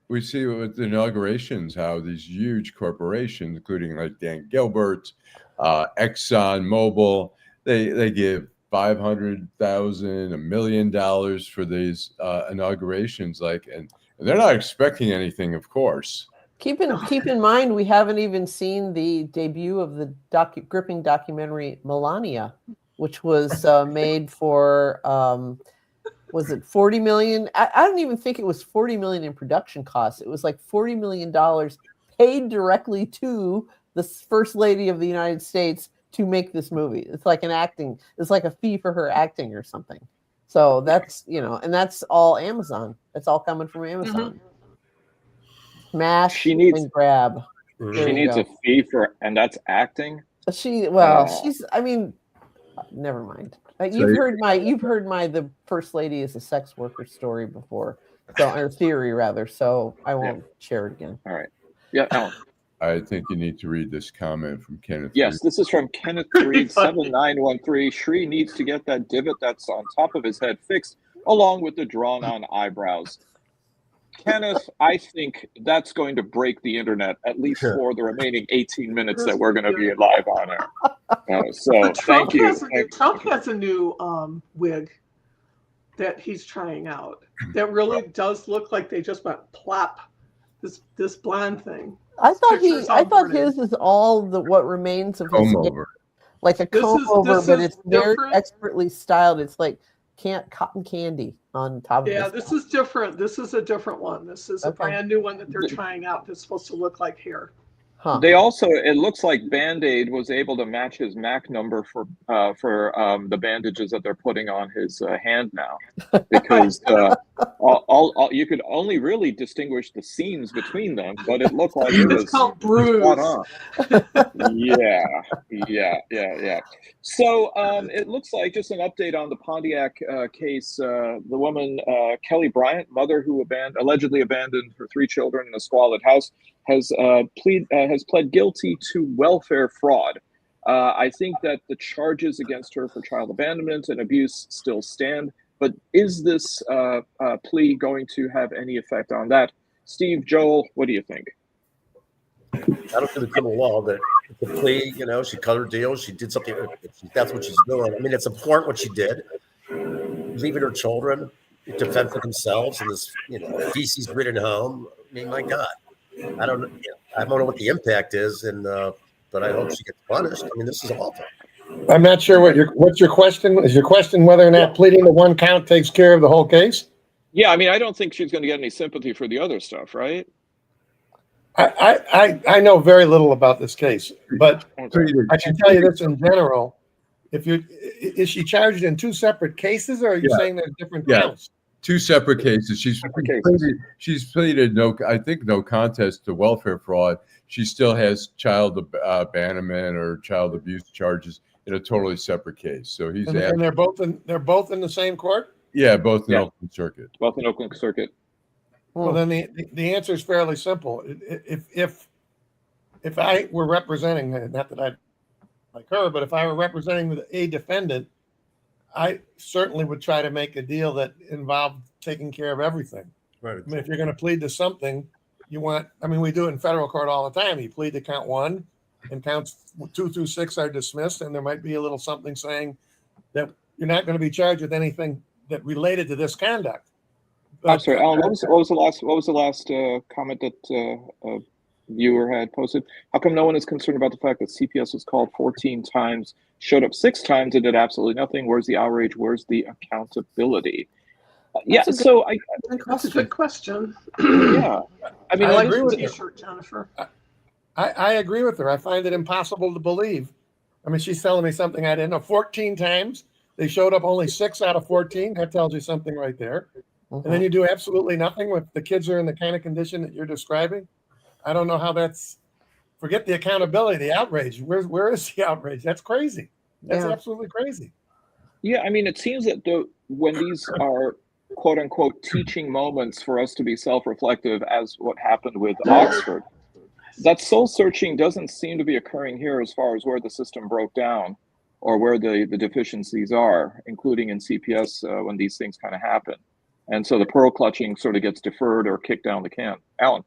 we see with the inaugurations how these huge corporations, including like Dan Gilbert, Exxon Mobil, they give $500,000, $1 million for these inaugurations, and they're not expecting anything, of course. Keep in mind, we haven't even seen the debut of the gripping documentary Melania, which was made for was it $40 million? I don't even think it was $40 million in production costs. It was like $40 million paid directly to the First Lady of the United States to make this movie. It's like it's like a fee for her acting or something. So that's, and that's all Amazon. It's all coming from Amazon. Mm-hmm. Smash and grab. She needs a fee and that's acting. Never mind. You've heard the First Lady is a sex worker story before, or theory rather. So I won't share it again. All right. Yeah. Allan. I think you need to read this comment from Kenneth. Yes, this is from Kenneth Reed 7913. Shri needs to get that divot that's on top of his head fixed, along with the drawn-on eyebrows. Kenneth, I think that's going to break the internet, at least for the remaining 18 minutes that we're going to be live on it. So thank you. Trump has a new wig that he's trying out that really does look like they just went plop, this blonde thing. I thought his is all what remains of his hair, like a comb over, but it's very expertly styled. It's like cotton candy on top of it. Yeah, this is different. This is a different one. This is a brand new one that they're trying out that's supposed to look like hair. Huh. They also, it looks like Band-Aid was able to match his MAC number for the bandages that they're putting on his hand now, because you could only really distinguish the seams between them, but it looked like it was called bruise. Yeah. So it looks like, just an update on the Pontiac case. The woman Kelly Bryant, mother who allegedly abandoned her 3 children in a squalid house, has pled guilty to welfare fraud. I think that the charges against her for child abandonment and abuse still stand, but is this plea going to have any effect on that? Steve, Joel, what do you think? I don't think the criminal law that the plea, she cut her deal, she did something, that's what she's doing. I mean, it's important what she did, leaving her children to fend for themselves in this, feces-ridden home. I mean, my God. I don't know what the impact is, but I hope she gets punished. I mean, this is awful. I'm not sure what's your question. Is your question whether or not pleading to one count takes care of the whole case? Yeah, I mean, I don't think she's going to get any sympathy for the other stuff, right? I know very little about this case, but I can tell you this in general. Is she charged in 2 separate cases, or are you saying there's different counts? 2 separate cases. She's pleaded no contest to welfare fraud. She still has child abandonment or child abuse charges in a totally separate case. So and they're both in the same court. Yeah, both in Oakland Circuit. Both in Oakland Circuit. Well, then the answer is fairly simple. If if I were representing, not that I like her, but if I were representing a defendant, I certainly would try to make a deal that involved taking care of everything. Right. I mean, if you're going to plead to something, we do it in federal court all the time. You plead to count 1, and counts 2 through 6 are dismissed, and there might be a little something saying that you're not going to be charged with anything that related to this conduct. I'm sorry, Alan. What was the last comment that a viewer had posted? How come no one is concerned about the fact that CPS was called 14 times, showed up 6 times, and did absolutely nothing? Where's the outrage? Where's the accountability? That's a good question. Yeah, I mean, I agree with T-shirt, Jennifer. I agree with her. I find it impossible to believe. I mean, she's telling me something I didn't know. 14 times. They showed up only 6 out of 14. That tells you something right there. And then you do absolutely nothing with the kids are in the kind of condition that you're describing. I don't know how that's, forget the accountability, the outrage. Where is the outrage? That's crazy. That's absolutely crazy. Yeah, I mean, it seems that when these are quote unquote teaching moments for us to be self-reflective, as what happened with Oxford, that soul searching doesn't seem to be occurring here as far as where the system broke down or where the deficiencies are, including in CPS when these things kind of happen. And so the pearl clutching sort of gets deferred or kicked down the can. Alan.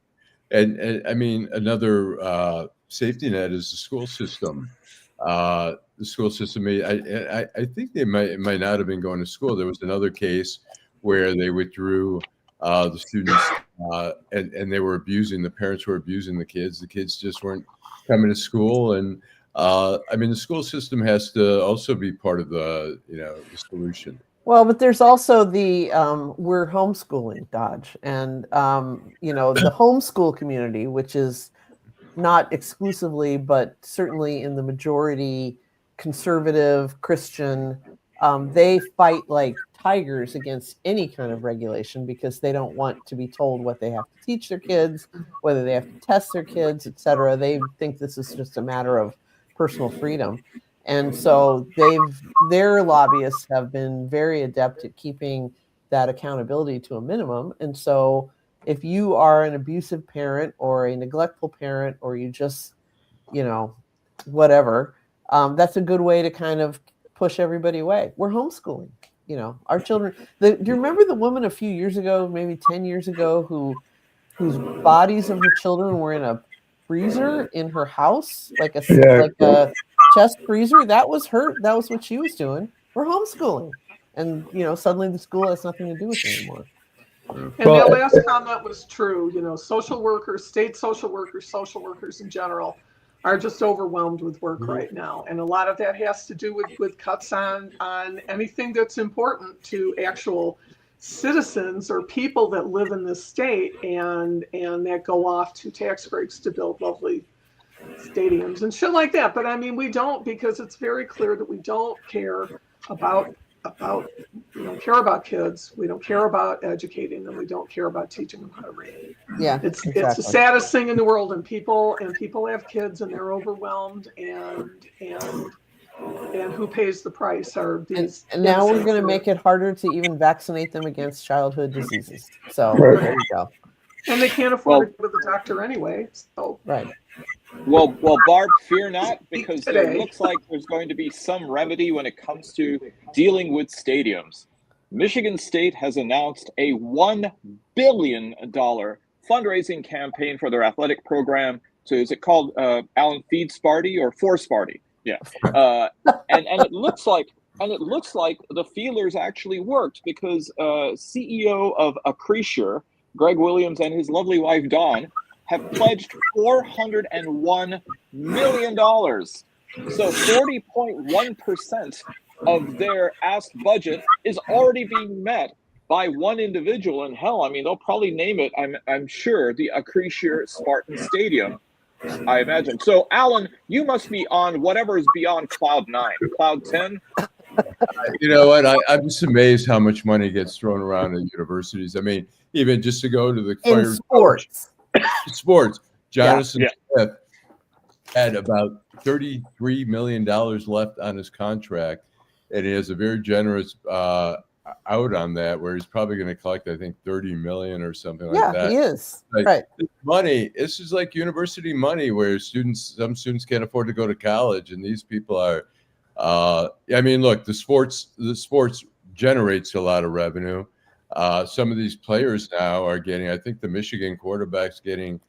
And I mean, another safety net is the school system. The school system, I think they might not have been going to school. There was another case where they withdrew the students and they were abusing, the parents were abusing the kids. The kids just weren't coming to school. And I mean, the school system has to also be part of the solution. Well, but there's also the we're homeschooling dodge, and the homeschool community, which is not exclusively, but certainly in the majority conservative Christian, they fight like tigers against any kind of regulation because they don't want to be told what they have to teach their kids, whether they have to test their kids, etc. They think this is just a matter of personal freedom. And so their lobbyists have been very adept at keeping that accountability to a minimum. And so if you are an abusive parent or a neglectful parent, or you just, whatever, that's a good way to kind of push everybody away. We're homeschooling, our children. Do you remember the woman a few years ago, maybe 10 years ago, whose bodies of her children were in a freezer in her house, like a chest freezer? That was her. That was what she was doing. We're homeschooling, and suddenly the school has nothing to do with it anymore. And that last comment was true. Social workers, state social workers in general, are just overwhelmed with work right now, and a lot of that has to do with cuts on anything that's important to actual citizens or people that live in this state, and that go off to tax breaks to build lovely stadiums and shit like that. But I mean, we don't, because it's very clear that we don't care about we don't care about kids. We don't care about educating them. We don't care about teaching them how to read. Yeah, it's the saddest thing in the world, and people have kids and they're overwhelmed, and who pays the price are these. And now we're going to make it harder to even vaccinate them against childhood diseases. So there you go. And they can't afford to go to the doctor anyway. So right. Well, Barb, fear not, because it looks like there's going to be some remedy when it comes to dealing with stadiums. Michigan State has announced a $1 billion fundraising campaign for their athletic program. So is it called Alan Feed Sparty or For Sparty? Yeah. And it looks like the feelers actually worked, because CEO of Acrisure, Greg Williams, and his lovely wife Dawn have pledged $401 million. So 40.1% of their asked budget is already being met by one individual. And hell, I mean, they'll probably name it, I'm sure, the Acrisure Spartan Stadium, I imagine. So, Alan, you must be on whatever is beyond cloud 9, cloud 10. You know what? I'm just amazed how much money gets thrown around at universities. I mean, even just to go to the in sports. Jonathan Smith had about $33 million left on his contract, and he has a very generous out on that, where he's probably going to collect, I think, 30 million or something like that. Yeah, he is. Like, right. Money. This is like university money, where some students can't afford to go to college, and these people are. I mean, look, the sports generates a lot of revenue. Some of these players now are getting. I think the Michigan quarterback's getting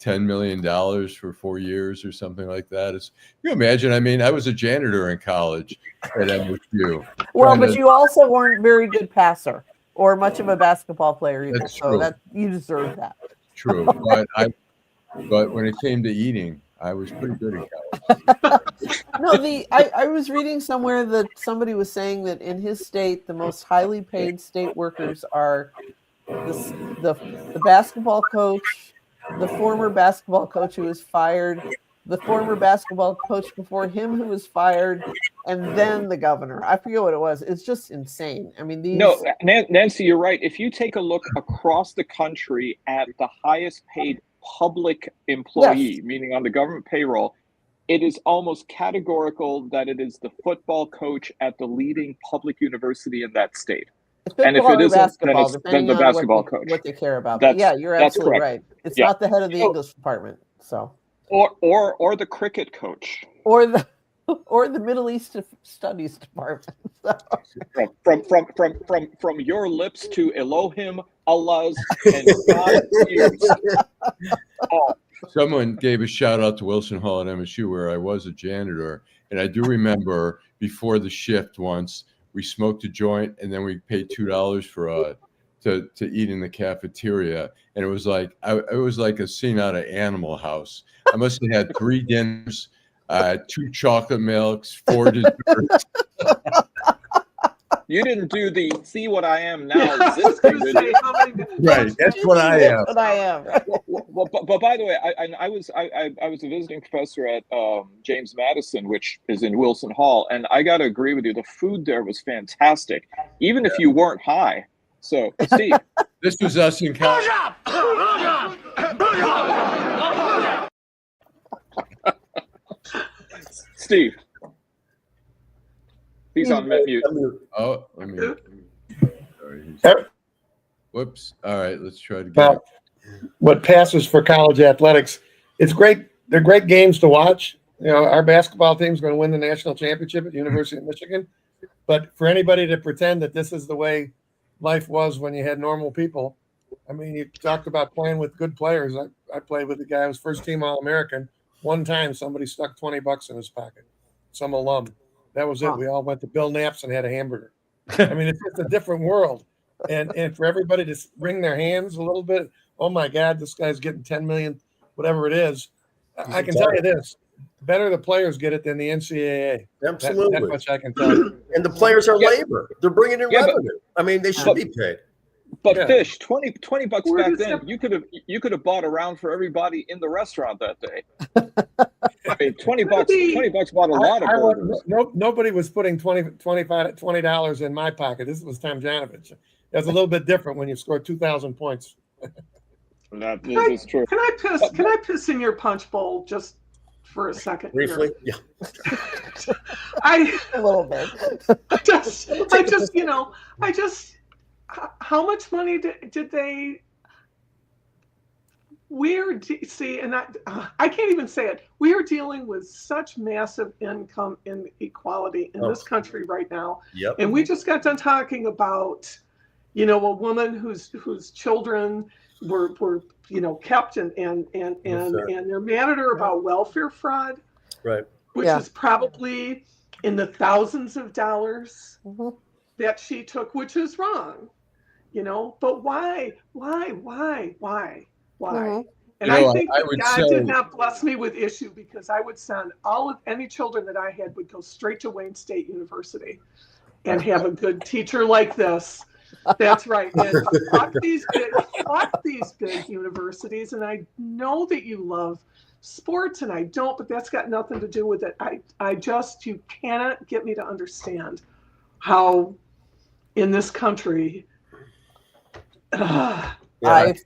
$10 million for 4 years or something like that. Can you imagine? I mean, I was a janitor in college at MSU. Well, but you also weren't very good passer or much of a basketball player either. That's so true. that you deserve that. True, but when it came to eating, I was pretty good at college. No, I was reading somewhere that somebody was saying that in his state, the most highly paid state workers are the basketball coach, the former basketball coach who was fired, the former basketball coach before him who was fired, and then the governor. I forget what it was. It's just insane. I mean, No, Nancy, you're right. If you take a look across the country at the highest paid public employee, meaning on the government payroll, it is almost categorical that it is the football coach at the leading public university in that state. And if it isn't, then the basketball coach. What they care about. But yeah, you're absolutely right. It's not the head of the English department. So or the cricket coach. Or the Middle East Studies department. From your lips to Elohim, Allah's, and God's ears. Someone gave a shout out to Wilson Hall at MSU, where I was a janitor, and I do remember before the shift once we smoked a joint, and then we paid $2 for to eat in the cafeteria, and it was like a scene out of Animal House. I must have had 3 dinners, 2 chocolate milks, 4 desserts. You didn't do the see what I am now. Right, that's what I am. That's what I am. Well, but by the way, I was a visiting professor at James Madison, which is in Wilson Hall, and I got to agree with you. The food there was fantastic, even if you weren't high. So, Steve, this was us in college. Steve. He's on mute. Oh, let me. Sorry. Whoops. All right, let's try to get what passes for college athletics. It's great. They're great games to watch. You know, our basketball team's going to win the national championship at the University of Michigan. But for anybody to pretend that this is the way life was when you had normal people, I mean, you talked about playing with good players. I played with a guy who was first team All-American. One time, somebody stuck $20 in his pocket. Some alum. That was it. We all went to Bill Knapp's and had a hamburger. I mean, it's just a different world. And for everybody to wring their hands a little bit, oh my God, this guy's getting 10 million, whatever it is. I can tell you this: better the players get it than the NCAA. Absolutely. That much I can tell you. And the players are labor. They're bringing in revenue. I mean, they should be paid. But Fish, $20 back then, you could have bought a round for everybody in the restaurant that day. I mean, $20 bought a lot of burgers. Nobody was putting $20 in my pocket. This was Tomjanovich. That's a little bit different when you score 2,000 points. That is true. Can I piss in your punch bowl just for a second? Briefly, here? yeah. A little bit. I just. How much money did they? I can't even say it. We are dealing with such massive income inequality in this country right now. Yep. And we just got done talking about, a woman whose children were kept and they're mad at her about welfare fraud, right? Which is probably in the thousands of dollars that she took, which is wrong. But why? And I think God did not bless me with issue, because I would send any children that I had would go straight to Wayne State University and have a good teacher like this. That's right. And fuck these big universities. And I know that you love sports, and I don't, but that's got nothing to do with it. You cannot get me to understand how in this country. I would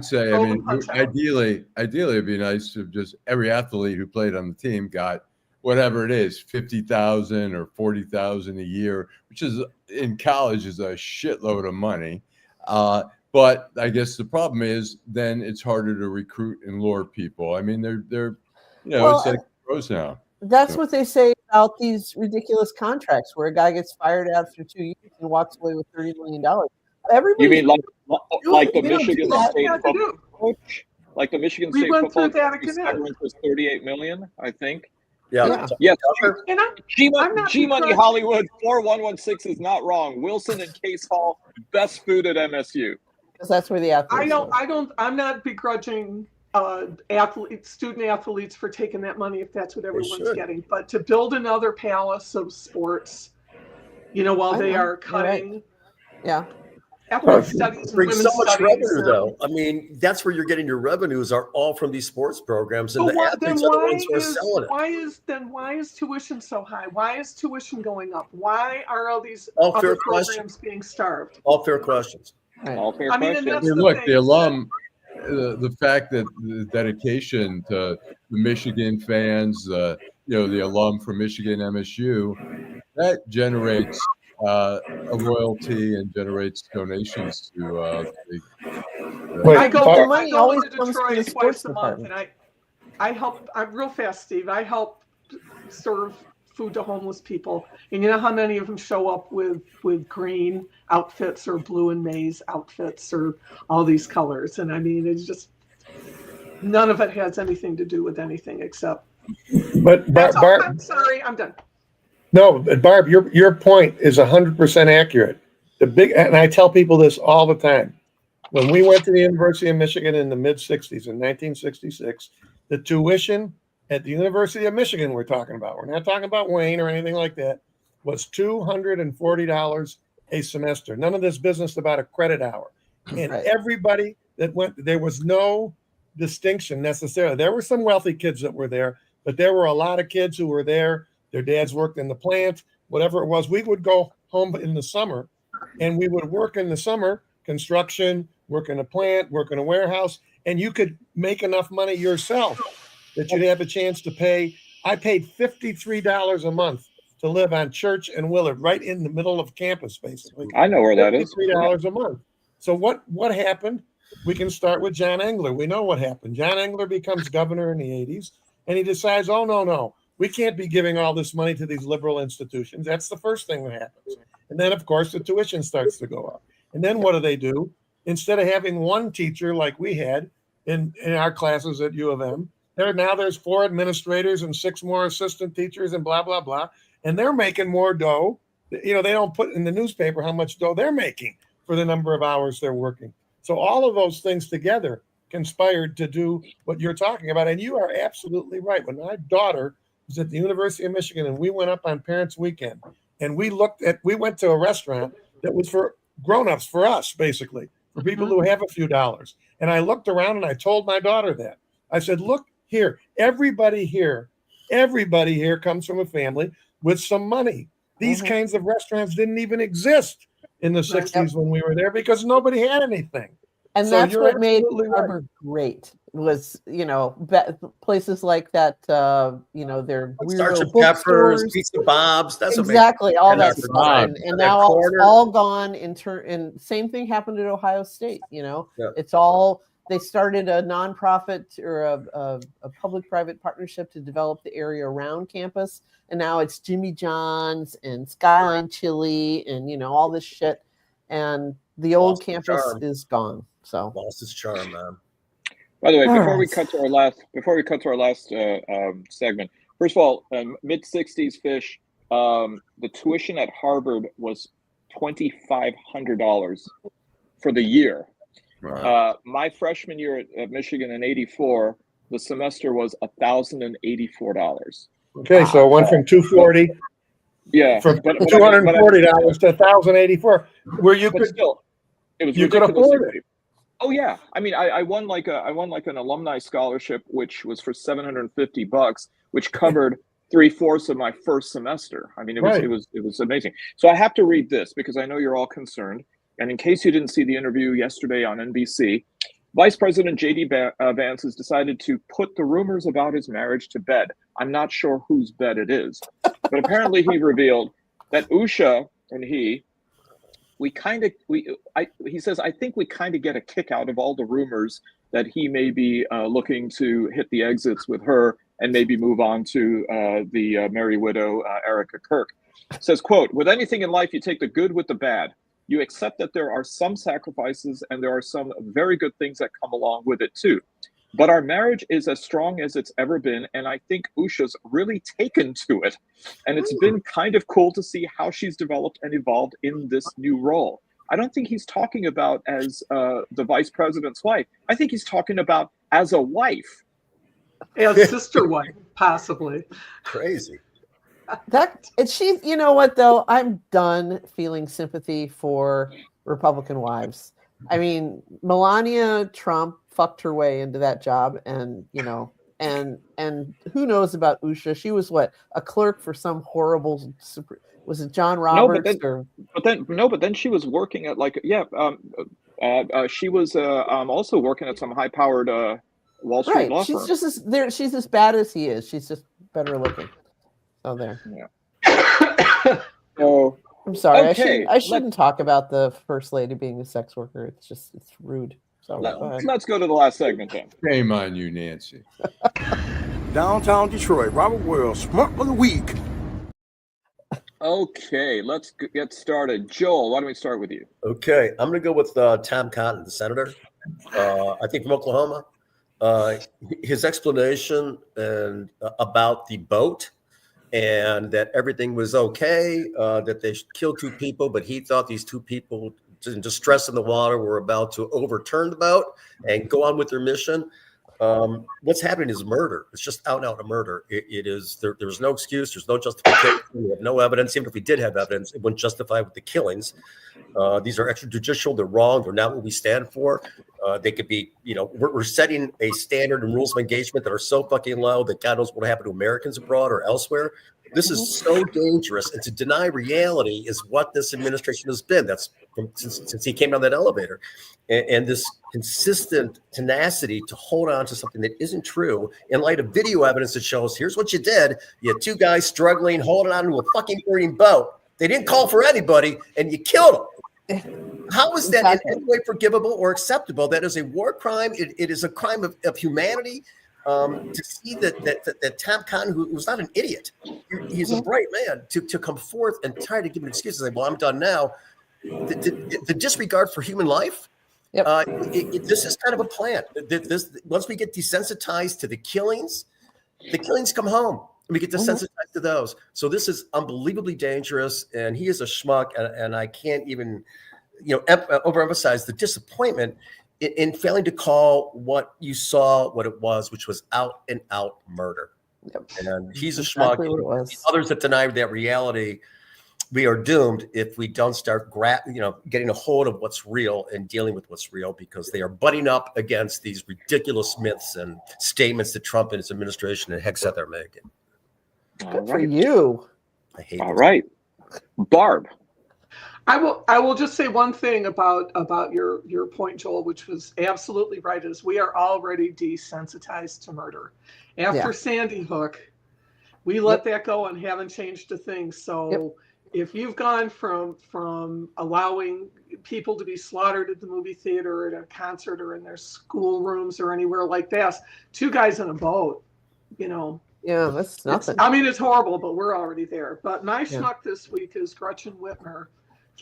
say. I mean, ideally, it'd be nice if just every athlete who played on the team got whatever it is, 50,000 or 40,000 a year, which is in college is a shitload of money. But I guess the problem is then it's harder to recruit and lure people. I mean, they're it's like pros now. That's what they say about these ridiculous contracts where a guy gets fired after 2 years and walks away with $30 million. Everybody, you mean like the Michigan State football coach? Like the Michigan State football coach severance was $38 million, I think. Yeah. And G Money Hollywood 4116 is not wrong. Wilson and Case Hall, best food at MSU. Because that's where the athletes I'm not begrudging student athletes for taking that money if that's what everyone's getting. But to build another palace of sports, while they are cutting. Yeah. Athletic studies brings so much revenue, though. I mean, that's where you're getting your revenues are all from these sports programs, and the athletes are the ones who are selling it. Why is tuition so high? Why is tuition going up? Why are all these other programs being starved? All fair questions. Right. All fair questions. The alum, the fact that the dedication to the Michigan fans, the alum from Michigan MSU, that generates a royalty and generates donations to I go to Detroit twice a month, and I help. I'm real fast, Steve. I help serve food to homeless people, and you know how many of them show up with green outfits or blue and maize outfits or all these colors, and I mean it's just none of it has anything to do with anything except. But Barb, I'm sorry, I'm done. No, Barb, your point is 100% accurate. And I tell people this all the time. When we went to the University of Michigan in the mid-'60s, in 1966, the tuition at the University of Michigan we're talking about, we're not talking about Wayne or anything like that, was $240 a semester. None of this business about a credit hour. And everybody that went, there was no distinction necessarily. There were some wealthy kids that were there, but there were a lot of kids who were there. Their dads worked in the plant, whatever it was. We would go home in the summer and we would work in the summer, construction, work in a plant, work in a warehouse, and you could make enough money yourself that you'd have a chance to pay. I paid $53 a month to live on Church and Willard, right in the middle of campus, basically. I know where that is. $53 a month. So what happened? We can start with John Engler. We know what happened. John Engler becomes governor in the 80s, and he decides, oh, no. We can't be giving all this money to these liberal institutions. That's the first thing that happens. And then, of course, the tuition starts to go up. And then what do? Instead of having one teacher like we had in our classes at U of M, there's 4 administrators and 6 more assistant teachers and blah, blah, blah. And they're making more dough. They don't put in the newspaper how much dough they're making for the number of hours they're working. So all of those things together conspired to do what you're talking about. And you are absolutely right. When my daughter was at the University of Michigan and we went up on Parents Weekend and we went to a restaurant that was for grown-ups, for us, basically, for people who have a few dollars. And I looked around and I told my daughter that. I said, look here, everybody here comes from a family with some money. These kinds of restaurants didn't even exist in the 60s when we were there because nobody had anything. And so that's what made Harbor great was, places like that, their Sergeant Pepper's, Pizza Bob's. That's exactly all that stuff. And now it's all gone and same thing happened at Ohio State. It's all, they started a nonprofit or a public-private partnership to develop the area around campus. And now it's Jimmy John's and Skyline Chili and, all this shit. And the old campus is gone. So lost its charm, man. By the way, before we cut to our last segment, first of all, mid-'60s Fish, the tuition at Harvard was $2,500 for the year. Right. My freshman year at Michigan in '84, the semester was $1,084. Okay, so it went from $240. Yeah, from $240 to $1,084. Where you could still, it was you could afford it. Oh yeah, I mean, I won like an alumni scholarship, which was for $750, which covered 3/4 of my first semester. I mean, it was amazing. So I have to read this because I know you're all concerned. And in case you didn't see the interview yesterday on NBC, Vice President J.D. Vance has decided to put the rumors about his marriage to bed. I'm not sure whose bet it is. But apparently he revealed that Usha and he says, I think we kind of get a kick out of all the rumors that he may be looking to hit the exits with her and maybe move on to the Merry Widow, Erica Kirk. Says, quote, with anything in life, you take the good with the bad. You accept that there are some sacrifices and there are some very good things that come along with it too. But our marriage is as strong as it's ever been, and I think Usha's really taken to it. And it's been kind of cool to see how she's developed and evolved in this new role. I don't think he's talking about as the vice president's wife. I think he's talking about as a wife. As sister wife, possibly. Crazy. She, you know what though? I'm done feeling sympathy for Republican wives. I mean, Melania Trump fucked her way into that job, and and who knows about Usha? She was what, a clerk for some horrible was it John Roberts? But then she was working at she was also working at some high-powered Wall Street law firm. She's as bad as he is. She's just better looking. So there. Yeah. So I'm sorry. Okay, I shouldn't talk about the first lady being a sex worker. It's rude. So let's go to the last segment then. Shame on you, Nancy. Downtown Detroit, Robert Wells, Schmuck of the Week. Okay, let's get started. Joel, why don't we start with you? Okay, I'm going to go with Tom Cotton, the senator. I think from Oklahoma. His explanation about the boat and that everything was okay, that they killed 2 people, but he thought these 2 people in distress in the water were about to overturn the boat and go on with their mission. What's happening is murder. It's just out and out a murder. It is. There's no excuse. There's no justification. We have no evidence. Even if we did have evidence, it wouldn't justify with the killings. These are extrajudicial. They're wrong. They're not what we stand for. They could be, we're setting a standard and rules of engagement that are so fucking low that God knows what will happen to Americans abroad or elsewhere. This is so dangerous, and to deny reality is what this administration has been. That's since he came down that elevator, and this consistent tenacity to hold on to something that isn't true in light of video evidence that shows here's what you did. You had 2 guys struggling, holding on to a fucking burning boat. They didn't call for anybody, and you killed them. How is that in any way forgivable or acceptable? That is a war crime. It is a crime of humanity. To see that Tom Cotton, who's not an idiot, he's a bright man, to come forth and try to give an excuse and say, well, I'm done now. The disregard for human life, this is kind of a plan. Once we get desensitized to the killings come home. And we get desensitized to those. So this is unbelievably dangerous, and he is a schmuck, and I can't even overemphasize the disappointment in failing to call what you saw what it was, which was out and out murder. Yep. And he's a schmuck. Exactly Others that deny that reality, we are doomed if we don't start getting a hold of what's real and dealing with what's real, because they are butting up against these ridiculous myths and statements that Trump and his administration and Hegseth are making. Good for you. I hate All right. Barb. I will just say one thing about your point, Joel, which was absolutely right, is we are already desensitized to murder. After Sandy Hook, we let that go and haven't changed a thing. So if you've gone from allowing people to be slaughtered at the movie theater, at a concert, or in their school rooms or anywhere like that, 2 guys in a boat, Yeah, that's nothing. It's horrible, but we're already there. But my schmuck this week is Gretchen Whitmer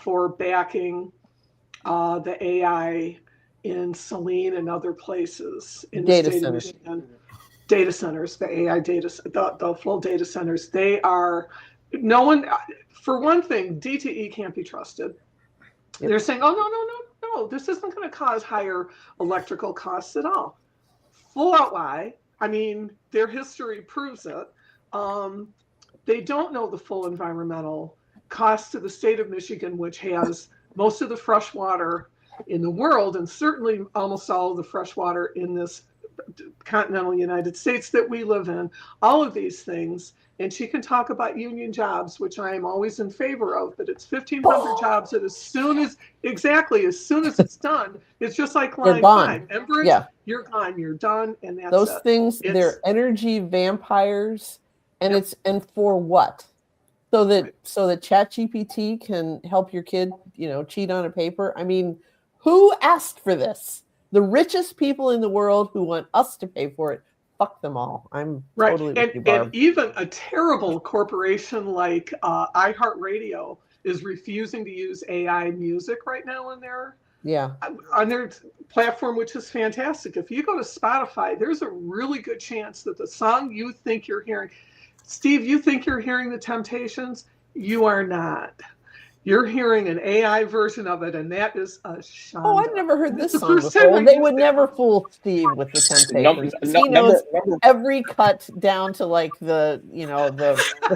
for backing the AI in Saline and other places in the state of Michigan. Data centers, the AI the full data centers. They are, no one, for one thing, DTE can't be trusted. Yep. They're saying, oh, no, this isn't going to cause higher electrical costs at all. Full out lie. Their history proves it. They don't know the full environmental cost to the state of Michigan, which has most of the fresh water in the world, and certainly almost all of the fresh water in this continental United States that we live in, all of these things. And she can talk about union jobs, which I am always in favor of, but it's 1,500 jobs that as soon as it's done, it's just like line 5. Embers, you're gone, you're done, and that's those it. things. They're energy vampires, and and for what? So that ChatGPT can help your kid, cheat on a paper. I mean, who asked for this? The richest people in the world who want us to pay for it. Fuck them all. I'm right. Totally with you, Barb. And even a terrible corporation like iHeartRadio is refusing to use AI music right now on their platform, which is fantastic. If you go to Spotify, there's a really good chance that the song you think you're hearing, Steve, you think you're hearing The Temptations? You are not. You're hearing an AI version of it, and that is a shame. Oh, I've never heard this song before. They would never fool Steve with The Temptations. He knows every cut down to like the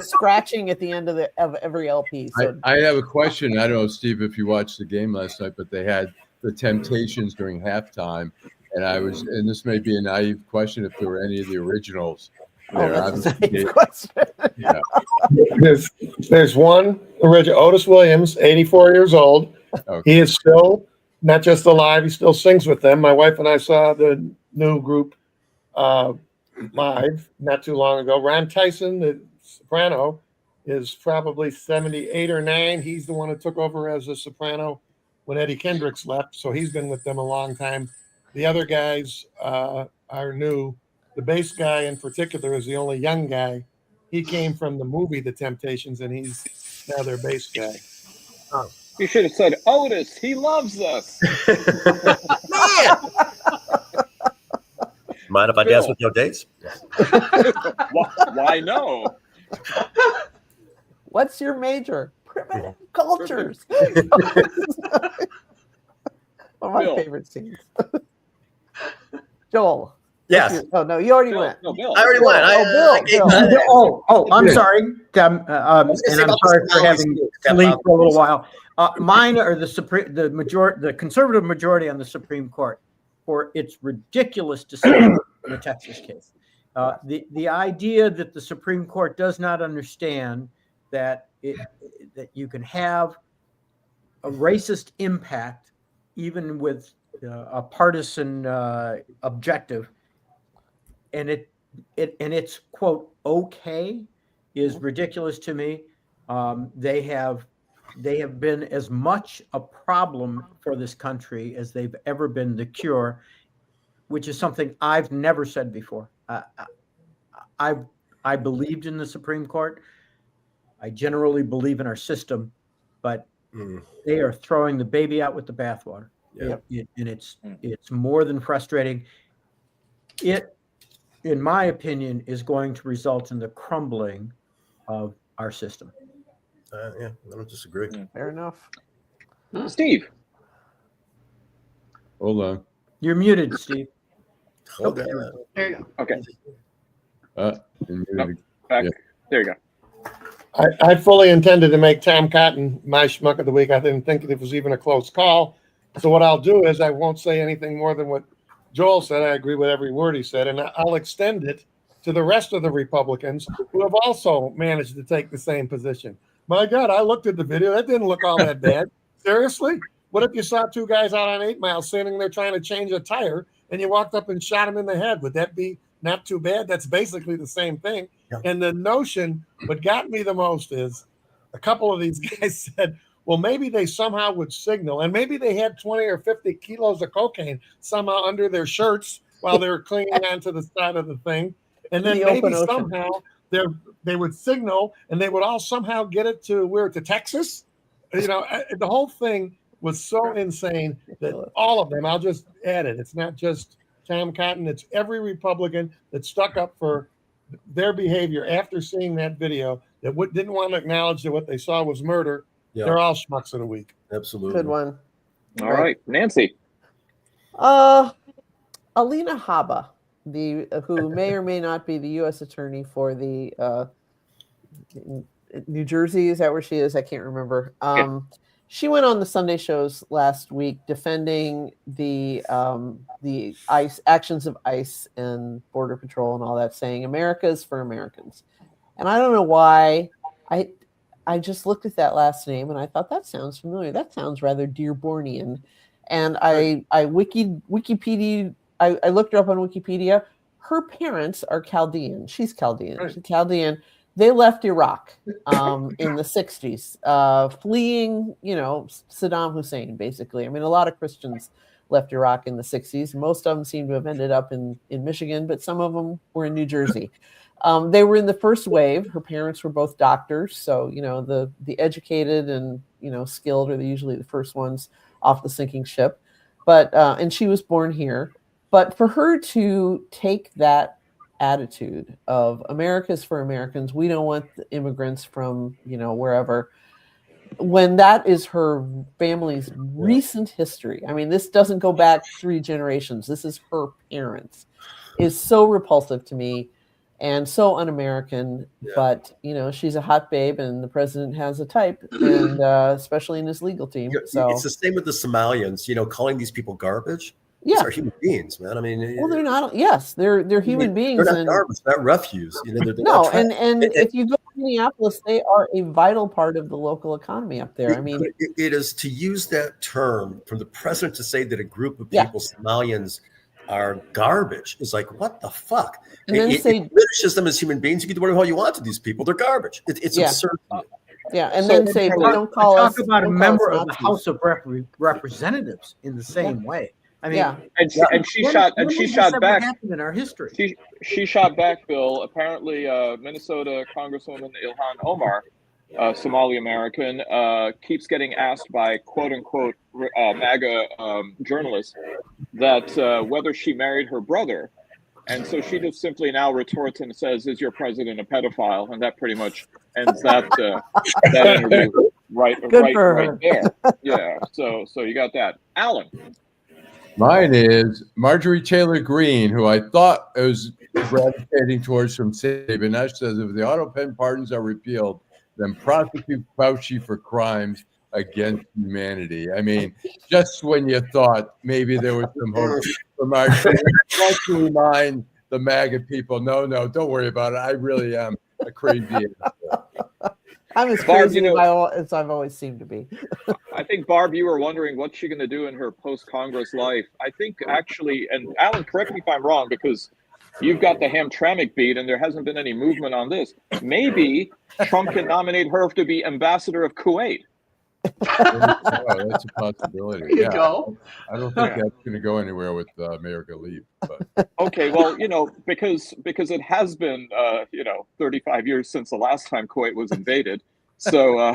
scratching at the end of every LP. So I have a question. I don't know, Steve, if you watched the game last night, but they had The Temptations during halftime, and this may be a naive question, if there were any of the originals. That's a naive question. Yeah. There's one original, Otis Williams, 84 years old. Okay. He is still not just alive, he still sings with them. My wife and I saw the new group live not too long ago. Ron Tyson, the soprano, is probably 78 or 9. He's the one who took over as a soprano when Eddie Kendricks left, so he's been with them a long time. The other guys are new. The bass guy in particular is the only young guy. He came from the movie The Temptations, and he's now their bass guy. Oh. You should have said, Otis, he loves us. Mind if I dance with your dates? Why no? What's your major? Primitive cultures. One of my favorite scenes. Joel. Yes. Oh no, you already went. No, Bill. I already went. Bill. I'm sorry. And I'm sorry for having to leave for a little while. Mine are the conservative majority on the Supreme Court for its ridiculous decision in the Texas case. The idea that the Supreme Court does not understand that you can have a racist impact even with a partisan objective, and it's quote okay is ridiculous to me. They have been as much a problem for this country as they've ever been the cure, which is something I've never said before. I believed in the Supreme Court. I generally believe in our system, but they are throwing the baby out with the bathwater. Yeah. And it's more than frustrating. It, in my opinion, is going to result in the crumbling of our system. Yeah, I don't disagree. Fair enough. Steve. Hold on. You're muted, Steve. Hold on. There you go. Okay. Yeah. There you go. I fully intended to make Tom Cotton my schmuck of the week. I didn't think it was even a close call. So what I'll do is I won't say anything more than what Joel said. I agree with every word he said, and I'll extend it to the rest of the Republicans who have also managed to take the same position. My God, I looked at the video. That didn't look all that bad. Seriously? What if you saw two guys out on 8 Mile standing there trying to change a tire and you walked up and shot them in the head? Would that be not too bad? That's basically the same thing. Yeah. And the notion, what got me the most is a couple of these guys said, well, maybe they somehow would signal, and maybe they had 20 or 50 kilos of cocaine somehow under their shirts while they were clinging onto the side of the thing. And then maybe somehow they would signal and they would all somehow get it to Texas. You know, the whole thing was so insane that all of them, I'll just add it. It's not just Tom Cotton. It's every Republican that stuck up for their behavior after seeing that video that didn't want to acknowledge that what they saw was murder. Yeah. They're all schmucks of the week. Absolutely. Good one. All right. Nancy. Alina Habba, who may or may not be the U.S. attorney for the New Jersey. Is that where she is? I can't remember. she went on the Sunday shows last week defending the ICE actions of ICE and Border Patrol and all that, saying America is for Americans. And I don't know why. I just looked at that last name and I thought that sounds familiar. That sounds rather Dearbornian. And I Wikipedia. I looked her up on Wikipedia. Her parents are Chaldean. She's Chaldean. Right. She's Chaldean. They left Iraq in the 60s, fleeing, Saddam Hussein, basically. I mean, a lot of Christians left Iraq in the 60s. Most of them seem to have ended up in Michigan, but some of them were in New Jersey. They were in the first wave. Her parents were both doctors. So, the educated and, skilled are usually the first ones off the sinking ship. But, and she was born here. But for her to take that attitude of America's for Americans, we don't want the immigrants from, wherever, when that is her family's recent history. I mean, this doesn't go back 3 generations. This is her parents, is so repulsive to me and so un-American. But, she's a hot babe and the president has a type, and especially in his legal team. So it's the same with the Somalians, calling these people garbage. Yeah, these are human beings, man. I mean, well, they're not. Yes, they're human beings. They're not garbage, not refuse. They're no, not and if you go to Minneapolis, they are a vital part of the local economy up there. I mean, it is to use that term from the president to say that a group of people, Somalians, are garbage. Is like, what the fuck? And then it diminishes them as human beings. You can do whatever the hell you want to these people. They're garbage. It's absurd. Yeah, and then say, don't call us. Talk about a member of the House of Representatives in the same way. I mean, and she shot back. What happened in our history? She shot back, Bill. Apparently, Minnesota Congresswoman Ilhan Omar, Somali American, keeps getting asked by quote unquote MAGA journalists that whether she married her brother, and so she just simply now retorts and says, "Is your president a pedophile?" And that pretty much ends that interview right there. Yeah. So you got that, Alan. Mine is Marjorie Taylor Greene, who I thought was gravitating towards from Sabin. That says if the auto pen pardons are repealed, then prosecute Fauci for crimes against humanity. I mean, just when you thought maybe there was some hope for Marjorie, I like to remind the MAGA people, no, don't worry about it. I really am a crazy I'm as crazy as I've always seemed to be. I think, Barb, you were wondering what's she going to do in her post-Congress life. I think actually, and Alan, correct me if I'm wrong, because you've got the Hamtramck beat and there hasn't been any movement on this. Maybe Trump can nominate her to be ambassador of Kuwait. Oh, that's a possibility. There you go. I don't think that's going to go anywhere with Mayor Galib. But. Okay, well, because it has been 35 years since the last time Kuwait was invaded, so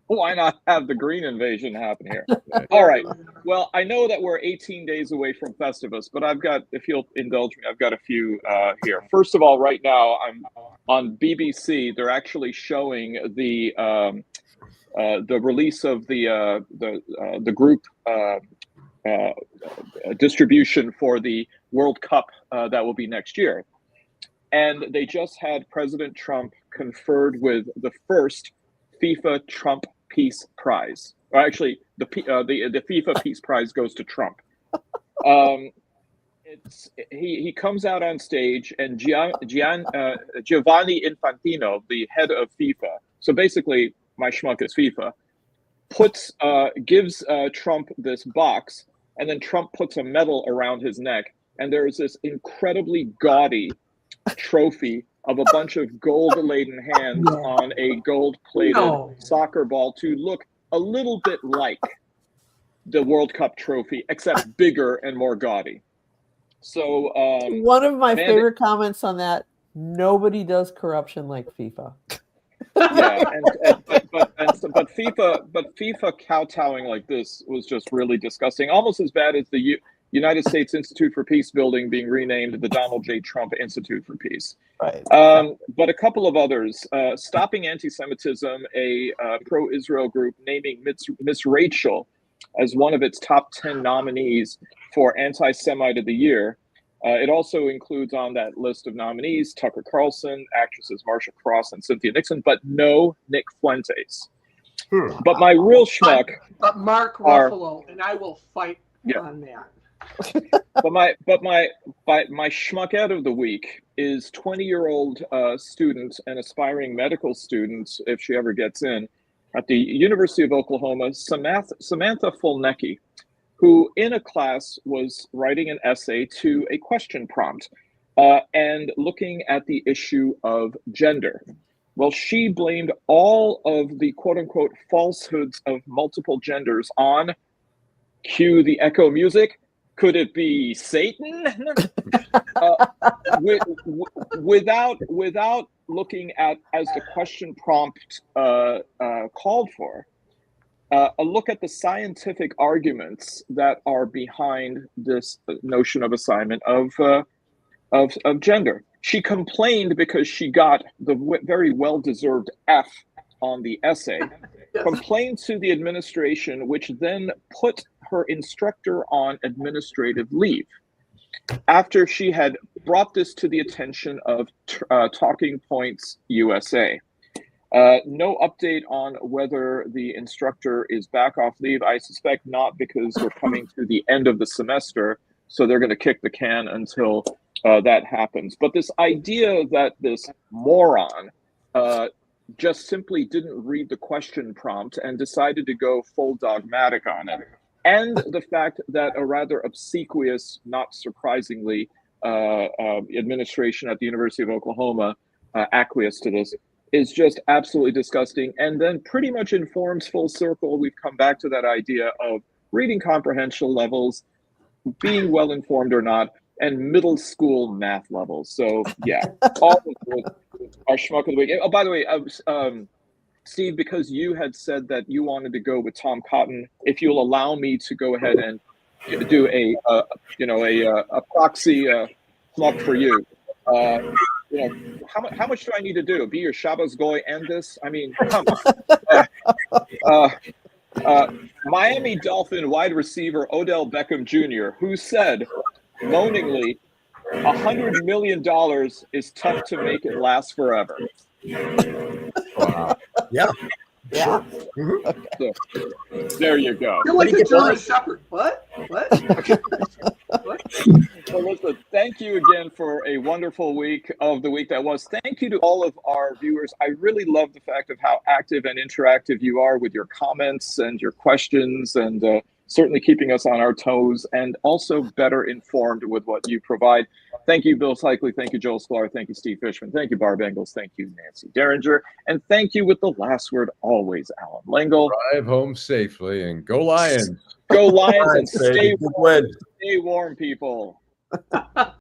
why not have the Green invasion happen here? All right. Well, I know that we're 18 days away from Festivus, but I've got, if you'll indulge me, I've got a few here. First of all, right now I'm on BBC. They're actually showing the release of the group distribution for the World Cup that will be next year, and they just had President Trump conferred with the first FIFA Trump Peace Prize. Or actually, the FIFA Peace Prize goes to Trump. He comes out on stage, and Giovanni Infantino, the head of FIFA, so basically my schmuck is FIFA, gives Trump this box, and then Trump puts a medal around his neck, and there is this incredibly gaudy trophy of a bunch of gold-laden hands on a gold-plated soccer ball to look a little bit like the World Cup trophy, except bigger and more gaudy. So one of my favorite comments on that: nobody does corruption like FIFA. Yeah, but FIFA kowtowing like this was just really disgusting. Almost as bad as the United States Institute for Peace building being renamed the Donald J. Trump Institute for Peace. Right. But a couple of others. Stopping Anti-Semitism, a pro-Israel group naming Miss Rachel as one of its top 10 nominees for Anti-Semite of the Year. It also includes on that list of nominees Tucker Carlson, actresses Marsha Cross and Cynthia Nixon, but no Nick Fuentes. But my real schmuck. But Mark Ruffalo, and I will fight on that. But my schmuckette of the week is 20-year-old student and aspiring medical student, if she ever gets in, at the University of Oklahoma, Samantha Fulnecki, who in a class was writing an essay to a question prompt and looking at the issue of gender. Well, she blamed all of the quote-unquote falsehoods of multiple genders on, cue the echo music, could it be Satan? Without looking at, as the question prompt called for, a look at the scientific arguments that are behind this notion of assignment of gender. She complained because she got the very well-deserved F on the essay, complained to the administration, which then put her instructor on administrative leave. After she had brought this to the attention of Talking Points USA. No update on whether the instructor is back off leave. I suspect not, because we're coming to the end of the semester, so they're going to kick the can until that happens. But this idea that this moron just simply didn't read the question prompt and decided to go full dogmatic on it, and the fact that a rather obsequious, not surprisingly, administration at the University of Oklahoma acquiesced to this is just absolutely disgusting, and then pretty much informs full circle. We've come back to that idea of reading comprehension levels, being well informed or not, and middle school math levels. So yeah, all of our schmuck of the week. Oh, by the way, Steve, because you had said that you wanted to go with Tom Cotton, if you'll allow me to go ahead and do a proxy schmuck for you. How much do I need to do? Be your Shabbos goy and this? I mean, come on. Miami Dolphin wide receiver Odell Beckham Jr., who said moaningly, $100 million is tough to make it last forever. Wow. Yeah. Yeah. Mm-hmm. Okay. So, there you go. You're like the German Shepherd. What? What? So listen, thank you again for a wonderful week of the week that was. Thank you to all of our viewers. I really love the fact of how active and interactive you are with your comments and your questions, and certainly keeping us on our toes and also better informed with what you provide. Thank you, Bill Seikaly. Thank you, Joel Sklar. Thank you, Steve Fishman. Thank you, Barb Ingalls. Thank you, Nancy Derringer. And thank you with the last word always, Allan Lengel. Drive home safely and go Lions. Go Lions and stay warm. Stay warm, people.